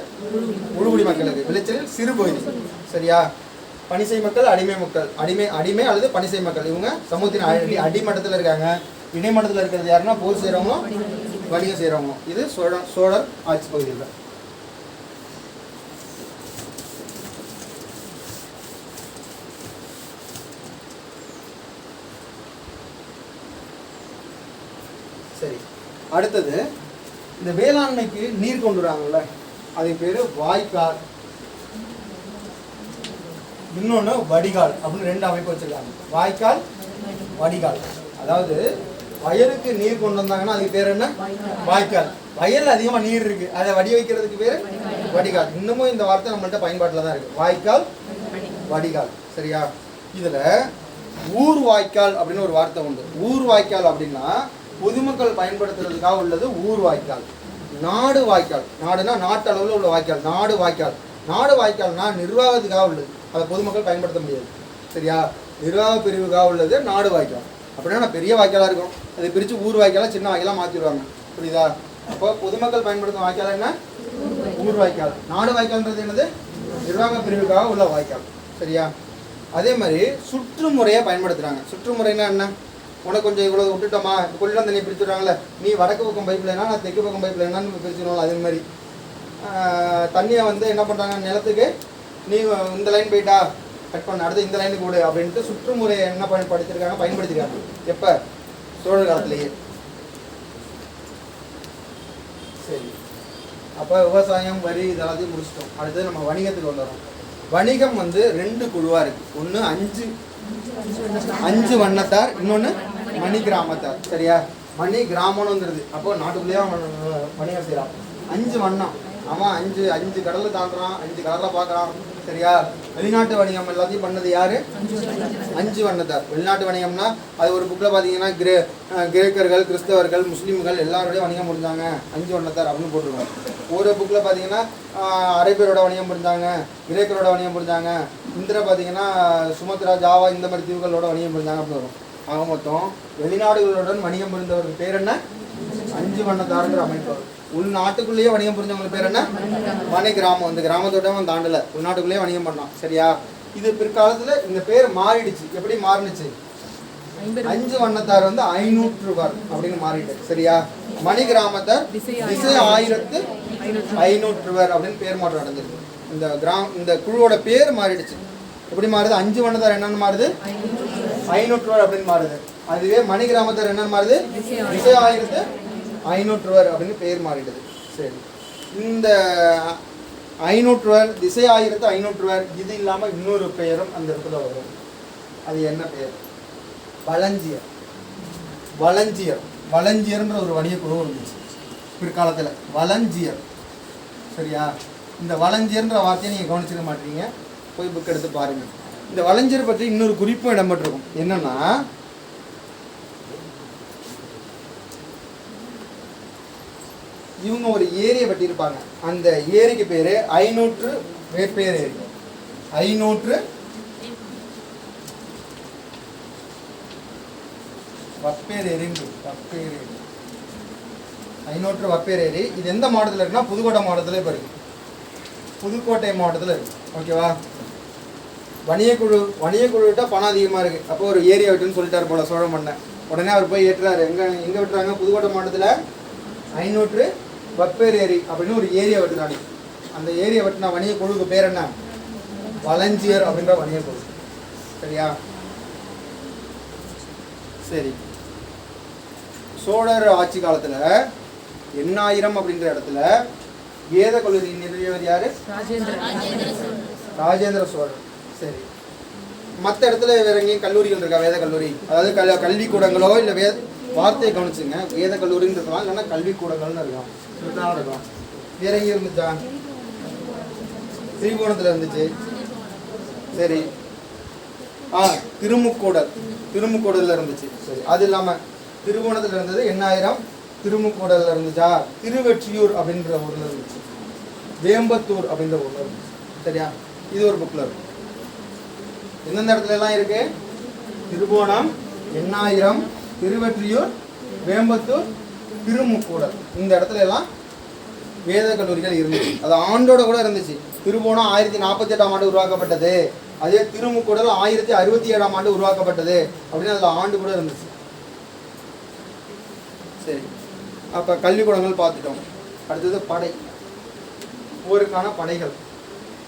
உழுகுடி மக்களுக்கு. விளைச்சலில் சிறு பகுதி. சரியா? பணிசெய் மக்கள், அடிமை மக்கள். அடிமை அல்லது பணிசெய் மக்கள். இவங்க சமூகத்தின் அடிமட்டத்தில் இருக்காங்க. இடைமட்டத்தில் இருக்கிறது யாருன்னா போர் செய்கிறவங்களும் வணிகம் செய்கிறவங்களும். இது சோழர் ஆட்சி பகுதியில். சரி, அடுத்தது இந்த வேளாண்மைக்கு நீர் கொண்டு வராங்கல்ல, அதுக்கு பேர் வாய்க்கால், இன்னொன்று வடிகால் அப்படின்னு ரெண்டு அமைப்பு வச்சிருக்காங்க. வாய்க்கால், வடிகால். அதாவது வயலுக்கு நீர் கொண்டு வந்தாங்கன்னா அதுக்கு பேர் என்ன? வாய்க்கால். வயல் அதிகமாக நீர் இருக்கு, அதை வடி வைக்கிறதுக்கு பேர் வடிகால். இன்னமும் இந்த வார்த்தை நம்மள்ட்ட பயன்பாட்டில் தான் இருக்கு. வாய்க்கால், வடிகால். சரியா? இதில் ஊர் வாய்க்கால் அப்படின்னு ஒரு வார்த்தை உண்டு. ஊர் வாய்க்கால் அப்படின்னா பொதுமக்கள் பயன்படுத்துறதுக்காக உள்ளது ஊர் வாய்க்கால். நாடு வாய்க்கால், நாடுனா நாட்டு அளவில் உள்ள வாய்க்கால். நாடு வாய்க்கால். நாடு வாய்க்கால்னா நிர்வாகத்துக்காக உள்ளது, அதை பொதுமக்கள் பயன்படுத்த முடியாது. சரியா? நிர்வாக பிரிவுக்காக உள்ளது நாடு வாய்க்கால். அப்படின்னா பெரிய வாய்க்காலாக இருக்கும், அதை பிரித்து ஊர் வாய்க்காலாக சின்ன வாய்க்காலாக மாற்றிடுவாங்க. புரியுதா? அப்போ பொதுமக்கள் பயன்படுத்தும் வாய்க்கால் என்ன? ஊர் வாய்க்கால். நாடு வாய்க்கால்ன்றது என்னது? நிர்வாக பிரிவுக்காக உள்ள வாய்க்கால். சரியா? அதே மாதிரி சுற்றுமுறையை பயன்படுத்துகிறாங்க. சுற்றுமுறைன்னா என்ன? உனக்கு கொஞ்சம் இவ்வளோ விட்டுட்டோமா, கொள்ளாம் தண்ணியை பிரிச்சுடுறாங்களே, நீ வடக்கு பக்கம் பைப்பில் என்ன, நான் தெற்கு பக்கம் பைப்பில் என்னன்னு பிரிச்சுடுவோம். அதே மாதிரி தண்ணியை வந்து என்ன பண்ணுறாங்க, நிலத்துக்கு நீ இந்த லைன் போயிட்டா கட் பண்ண, அடுத்து இந்த லைனுக்கு விடு அப்படின்ட்டு சுற்றுமுறையை என்ன பயன்படுத்திருக்காங்க. எப்போ? சோழர் காலத்திலேயே. சரி, அப்போ விவசாயம், வரி இதெல்லாத்தையும் முடிச்சிட்டோம். அடுத்தது நம்ம வணிகத்துக்கு வந்துடுறோம். வணிகம் வந்து ரெண்டு குழுவாக இருக்குது. ஒன்று அஞ்சு வண்ணத்தார், இன்னொன்று மணி கிராமத்தார். சரியா? மணி கிராமம்னு வந்துடுது. அப்போ நாட்டுக்குள்ளேயே வணிகம் செய்யலாம். 5 வண்ணம். அவன் அஞ்சு கடலில் தாண்டுறான், 5 கடலில் பார்க்குறான். சரியா? வெளிநாட்டு வணிகம் எல்லாத்தையும் பண்ணது யாரு? 5 வண்ணத்தார். வெளிநாட்டு வணிகம்னா அது ஒரு புக்கில் பார்த்தீங்கன்னா கிரேக்கர்கள், கிறிஸ்தவர்கள், முஸ்லீம்கள் எல்லாரோடய வணிகம் புரிஞ்சாங்க, 5 வண்ணத்தார் அப்படின்னு போட்டிருக்காங்க. ஒரு புக்கில் பார்த்தீங்கன்னா அரேபியரோட வணிகம் புரிஞ்சாங்க, கிரேக்கரோட வணிகம் புரிஞ்சாங்க, இந்திர பார்த்தீங்கன்னா சுமத்ரா, ஜாவா இந்த மாதிரி தீவுகளோட வணிகம் புரிஞ்சாங்க அப்படின்னு வரும். ஆக மொத்தம் வெளிநாடுகளுடன் வணிகம் புரிந்தவருக்கு பேர் என்ன? 5 வண்ணத்தாருங்கிற அமைப்பு. உள்நாட்டுக்குள்ளேயே வணிகம் புரிஞ்சவங்களுக்கு பேர் என்ன? மணி கிராமம். இந்த கிராமத்தோட அவன் தாண்டல, உள்நாட்டுக்குள்ளேயே வணிகம் பண்ணான். சரியா? இது பிற்காலத்தில் இந்த பேர் மாறிடுச்சு. எப்படி மாறிடுச்சு? 5 வண்ணத்தார் வந்து 500 அப்படின்னு மாறிட்டு. சரியா? மணி கிராமத்தார் திசை 1500 அப்படின்னு பேர் மாற்றம் அடைஞ்சிருக்கு. இந்த குழுவோட பேர் மாறிடுச்சு. எப்படி மாறுது? 5 வண்ணத்தார் என்னன்னு மாறுது? 500 அப்படின்னு மாறுது. அதுவே மணி கிராமத்தார் என்னன்னு மாறுது? திசை 1500 அப்படின்னு பேர் மாறிடுது. சரி, இந்த 500 திசை 1500 இது இல்லாமல் இன்னொரு பெயரும் அந்த இடத்துல வரும். அது என்ன பெயர்? வளஞ்சியர். வளஞ்சியர்ன்ற ஒரு வணிக குழு இருந்துச்சு பிற்காலத்தில். வளஞ்சியர். சரியா? இந்த வலஞ்சர்ன்ற வார்த்தையை நீங்கள் கவனிச்சிக்க மாட்டீங்க, போய் புக் எடுத்து பாருங்கள். இந்த வலஞ்சர் பற்றி இன்னொரு குறிப்பும் இடம்பெற்றிருக்கும். என்னன்னா, இவங்க ஒரு ஏரியை வெட்டியிருப்பாங்க. அந்த ஏரிக்கு பேர் 500 வேப்பேர் ஏரி. 500 வப்பேர் ஏரின்னு வப்பேர் ஏரி. 500 வப்பேர் ஏரி. இது எந்த மாவட்டத்தில் இருக்குன்னா புதுக்கோட்டை மாவட்டத்தில் இப்போ இருக்குது. புதுக்கோட்டை மாவட்டத்தில் இருக்குது. ஓகேவா? வணிகக்குழுவிட்ட பணம் அதிகமாக இருக்குது. அப்போ ஒரு ஏரியா விட்டுன்னு சொல்லிட்டார் போல சோழ மன்னன். உடனே அவர் போய் ஏற்றுறாரு. எங்கே விட்டுறாங்க? புதுக்கோட்டை மாவட்டத்தில் 500 வப்பேர் ஏரி அப்படின்னு ஒரு ஏரியா வெட்டுறாங்க. அந்த ஏரியா வெட்டினா வணிகக்குழுவுக்கு பேர் என்ன? வலஞ்சியர் அப்படின்ற வணிகக்குழு. சரியா? சரி. சோழர் ஆட்சி காலத்தில் எண்ணாயிரம் அப்படின்ற இடத்துல வேத கல்லூரி நிறுவியவர் யாரு? ராஜேந்திர சோழர். சரி. மற்ற இடத்துல வேற எங்கேயும் கல்லூரிகள் இருக்கா? வேத கல்லூரி, அதாவது கல்விக்கூடங்களோ இல்லை வார்த்தையை கவனிச்சுங்க. வேத கல்லூரின்னு இருக்கலாம், இல்லைன்னா கல்விக்கூடங்கள்னு இருக்கலாம், இருக்கலாம். வேற எங்கேயும் இருந்துச்சா? திரிபுவனத்தில் இருந்துச்சு. சரி. திருமுக்கூடலில் இருந்துச்சு. சரி. அது இல்லாமல் திருவோணத்தில் இருந்தது எண்ணாயிரம். திருமுக்கூடலில் இருந்துச்சா? திருவெற்றியூர் அப்படின்ற ஊரில் இருந்துச்சு. வேம்பத்தூர் அப்படின்ற ஊரில் இருந்துச்சு. சரியா? இது ஒரு புக்கில் இருக்கும். எந்தெந்த இடத்துல எல்லாம் இருக்கு? திருவோணம், எண்ணாயிரம், திருவெற்றியூர், வேம்பத்தூர், திருமுக்கூடல். இந்த இடத்துல எல்லாம் வேத கல்லூரிகள் இருந்துச்சு. அது ஆண்டோட கூட இருந்துச்சு. திருவோணம் 1048ஆம் ஆண்டு உருவாக்கப்பட்டது. அதே திருமுக்கூடல் 1067ஆம் ஆண்டு உருவாக்கப்பட்டது அப்படின்னு அதில் ஆண்டு கூட இருந்துச்சு. சரி. அப்போ கல்விக்கூடங்கள் பார்த்துட்டோம். அடுத்தது படை. போருக்கான படைகள்.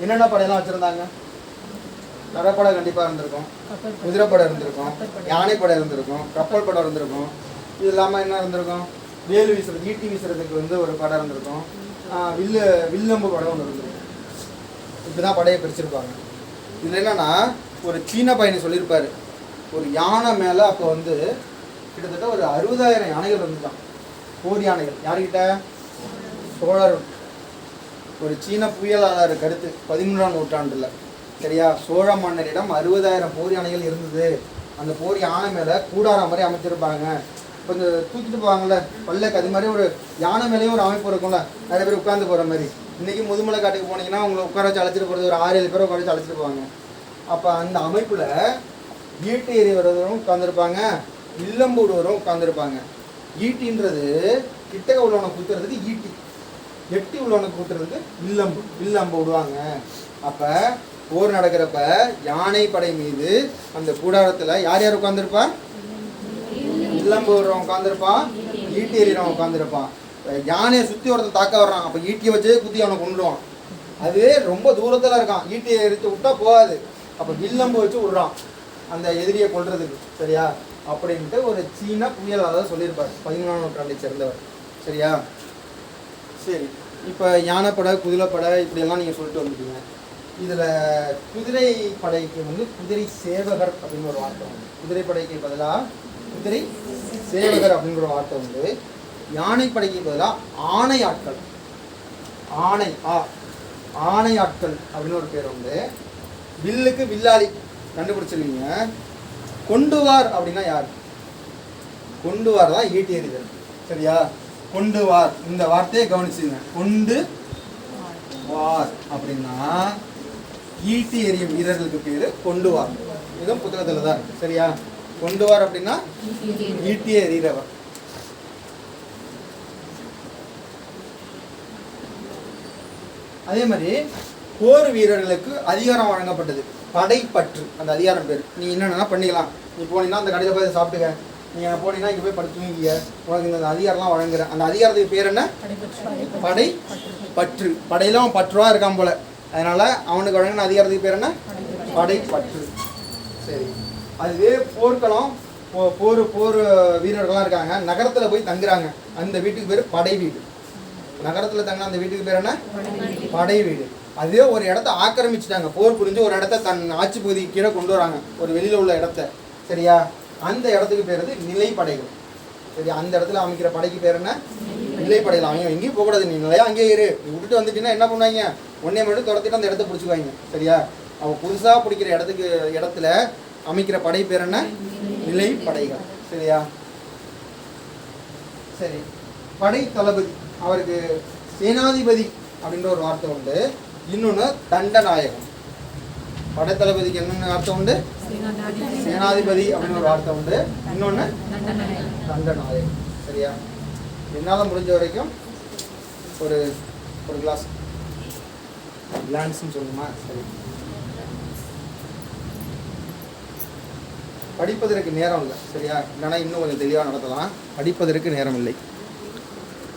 என்னென்ன படையெல்லாம் வச்சுருந்தாங்க? தரைப்படை கண்டிப்பாக இருந்திருக்கும், குதிரைப்படை இருந்திருக்கும், யானைப்படை இருந்திருக்கும், கப்பல் படை இருந்திருக்கும். இது இல்லாமல் என்ன இருந்திருக்கும்? வேலு வீசுறது, ஈட்டி வீசுறதுக்கு ஒரு படை இருந்திருக்கும். வில்லம்பு படை ஒன்று இருந்திருக்கும். இப்படி தான் படையை பிரிச்சிருப்பாங்க. இதில் என்னன்னா, ஒரு சீன பயணி சொல்லியிருப்பார், ஒரு யானை மேலே அப்போ கிட்டத்தட்ட ஒரு 60,000 யானைகள் இருந்துட்டான். போர் யானைகள். யாருக்கிட்ட? சோழர். ஒரு சீன புயலாளர் கருத்து 13ஆம் நூற்றாண்டில். சரியா? சோழ மன்னரிடம் 60,000 போர் யானைகள் இருந்தது. அந்த போர் யானை மேலே கூடாரம் மாதிரி அமைச்சிருப்பாங்க. கொஞ்சம் தூக்கிட்டு போவாங்கள்ல பல்லக்கு, அது மாதிரி ஒரு யானை மேலேயும் ஒரு அமைப்பு இருக்கும்ல, நிறைய பேர் உட்காந்து போகிற மாதிரி. இன்றைக்கி முதுமலை காட்டுக்கு போனீங்கன்னா உங்களை உட்கார வச்சு அழைச்சிட்டு போகிறது ஒரு 6-7 பேர் உட்கார வச்சு அழைச்சிட்டு போவாங்க. அப்போ அந்த அமைப்பில் ஈட்டி எறிவரும் உட்காந்துருப்பாங்க, வில்லம்பூடுவரும் உட்காந்துருப்பாங்க. ஈட்டின்றது கிட்டக்க உள்ளவனை குத்துறதுக்கு ஈட்டி, எட்டி உள்ளவனை குத்துறதுக்கு வில்லம்பு விடுவாங்க. அப்போ போர் நடக்கிறப்ப யானை படை மீது அந்த கூடாரத்தில் யார் யார் உட்காந்துருப்பா? வில்லம்பு விடுறவன் உட்காந்துருப்பான், ஈட்டி எறிகிறவன் உட்காந்துருப்பான். யானையை சுற்றி ஒருத்தன் தாக்க வர்றான், அப்போ ஈட்டியை வச்சே குத்தி அவனை கொண்டுடுவான். அது ரொம்ப தூரத்தில் இருக்கான், ஈட்டியை எரித்து விட்டா போகாது. அப்போ வில்லம்பு வச்சு விட்றான் அந்த எதிரியை கொள்றதுக்கு. சரியா? அப்படின்ட்டு ஒரு சீன புயலாளர் சொல்லியிருப்பார், 13ஆம் நூற்றாண்டை சேர்ந்தவர். சரியா? சரி. இப்போ யானைப்படை, குதிரைப்படை இப்படியெல்லாம் நீங்கள் சொல்லிட்டு வந்துட்டீங்க. இதில் குதிரை படைக்கு குதிரை சேவகர் அப்படின்னு ஒரு வார்த்தை உண்டு. குதிரைப்படைக்கு பதிலாக குதிரை சேவகர் அப்படிங்கிற ஒரு வார்த்தை உண்டு. யானைப்படைக்கு பதிலாக ஆணை ஆட்கள், ஆணை ஆட்கள் அப்படின்னு ஒரு பேர் உண்டு. வில்லுக்கு வில்லாளி கண்டுபிடிச்சிருக்கீங்க. கொண்டுவார் அப்படின்னா யார்? கொண்டுவார் தான் ஈட்டி எறிதல். சரியா? கொண்டுவார் இந்த வார்த்தையை கவனிச்சுங்க. கொண்டு வார் அப்படின்னா ஈட்டி எறியும் வீரர்களுக்கு பேரு கொண்டுவார். இதுவும் புத்தகத்துல தான். சரியா? கொண்டுவார் அப்படின்னா ஈட்டி எறிகிறவர். அதே மாதிரி போர் வீரர்களுக்கு அதிகாரம் வழங்கப்பட்டது, படைப்பற்று. அந்த அதிகாரம் பேர். நீ என்னென்னா பண்ணிக்கலாம், நீ போனீங்கன்னா அந்த கடையில் போய் சாப்பிட்டுக்க, நீங்கள் போனீங்கன்னா இங்கே போய் படுத்துவீங்க, உனக்கு இந்த அதிகாரம்லாம் வழங்குறேன். அந்த அதிகாரத்துக்கு பேர் என்ன? படைப்பற்று. படையில அவன் பற்றுவா இருக்கான் போல, அதனால அவனுக்கு வழங்கின அதிகாரத்துக்கு பேர் என்ன? படைப்பற்று. சரி. அதுவே போர்க்களம், போர் வீரர்கள்லாம் இருக்காங்க, நகரத்தில் போய் தங்குறாங்க, அந்த வீட்டுக்கு பேர் படை வீடு. நகரத்தில் தங்கின அந்த வீட்டுக்கு பேர் என்ன? படை வீடு. அதே ஒரு இடத்த ஆக்கிரமிச்சுட்டாங்க, போர் புரிஞ்சு ஒரு இடத்த தன் ஆட்சி பகுதிக்கு கீழே கொண்டு வராங்க, ஒரு வெளியில் உள்ள இடத்த. சரியா? அந்த இடத்துக்கு பேர் நிலைப்படைகள். சரி. அந்த இடத்துல அமைக்கிற படைக்கு பேர் என்ன? நிலைப்படையில். அவங்க எங்கேயும் போகக்கூடாது, நீ நிலையா அங்கேயே இரு. நீ விட்டுட்டு வந்துட்டீங்கன்னா என்ன பண்ணுவாங்க? ஒன்றே மட்டும் துரத்திட்டு அந்த இடத்த பிடிச்சிக்குவாங்க. சரியா? அவன் புதுசாக பிடிக்கிற இடத்துல அமைக்கிற படை பேர் என்ன? நிலை படைகள். சரியா? சரி, படை தளபதி அவருக்கு சேனாதிபதி அப்படின்ற ஒரு வார்த்தை உண்டு, இன்னொன்று தண்டநாயகம். படைத்தளபதிக்கு என்னென்ன அர்த்தம் உண்டு? சேனாதிபதி அப்படின்னு ஒரு வார்த்தை உண்டு, இன்னொன்று தண்டநாயகம். சரியா? என்னால் முடிஞ்ச வரைக்கும் ஒரு ஒரு கிளாஸ் கிளான்ஸ்ன்னு சொல்லுமா? சரி, படிப்பதற்கு நேரம் இல்லை. சரியா? இல்லைனா இன்னும் கொஞ்சம் தெளிவாக நடத்தலாம். படிப்பதற்கு நேரம் இல்லை.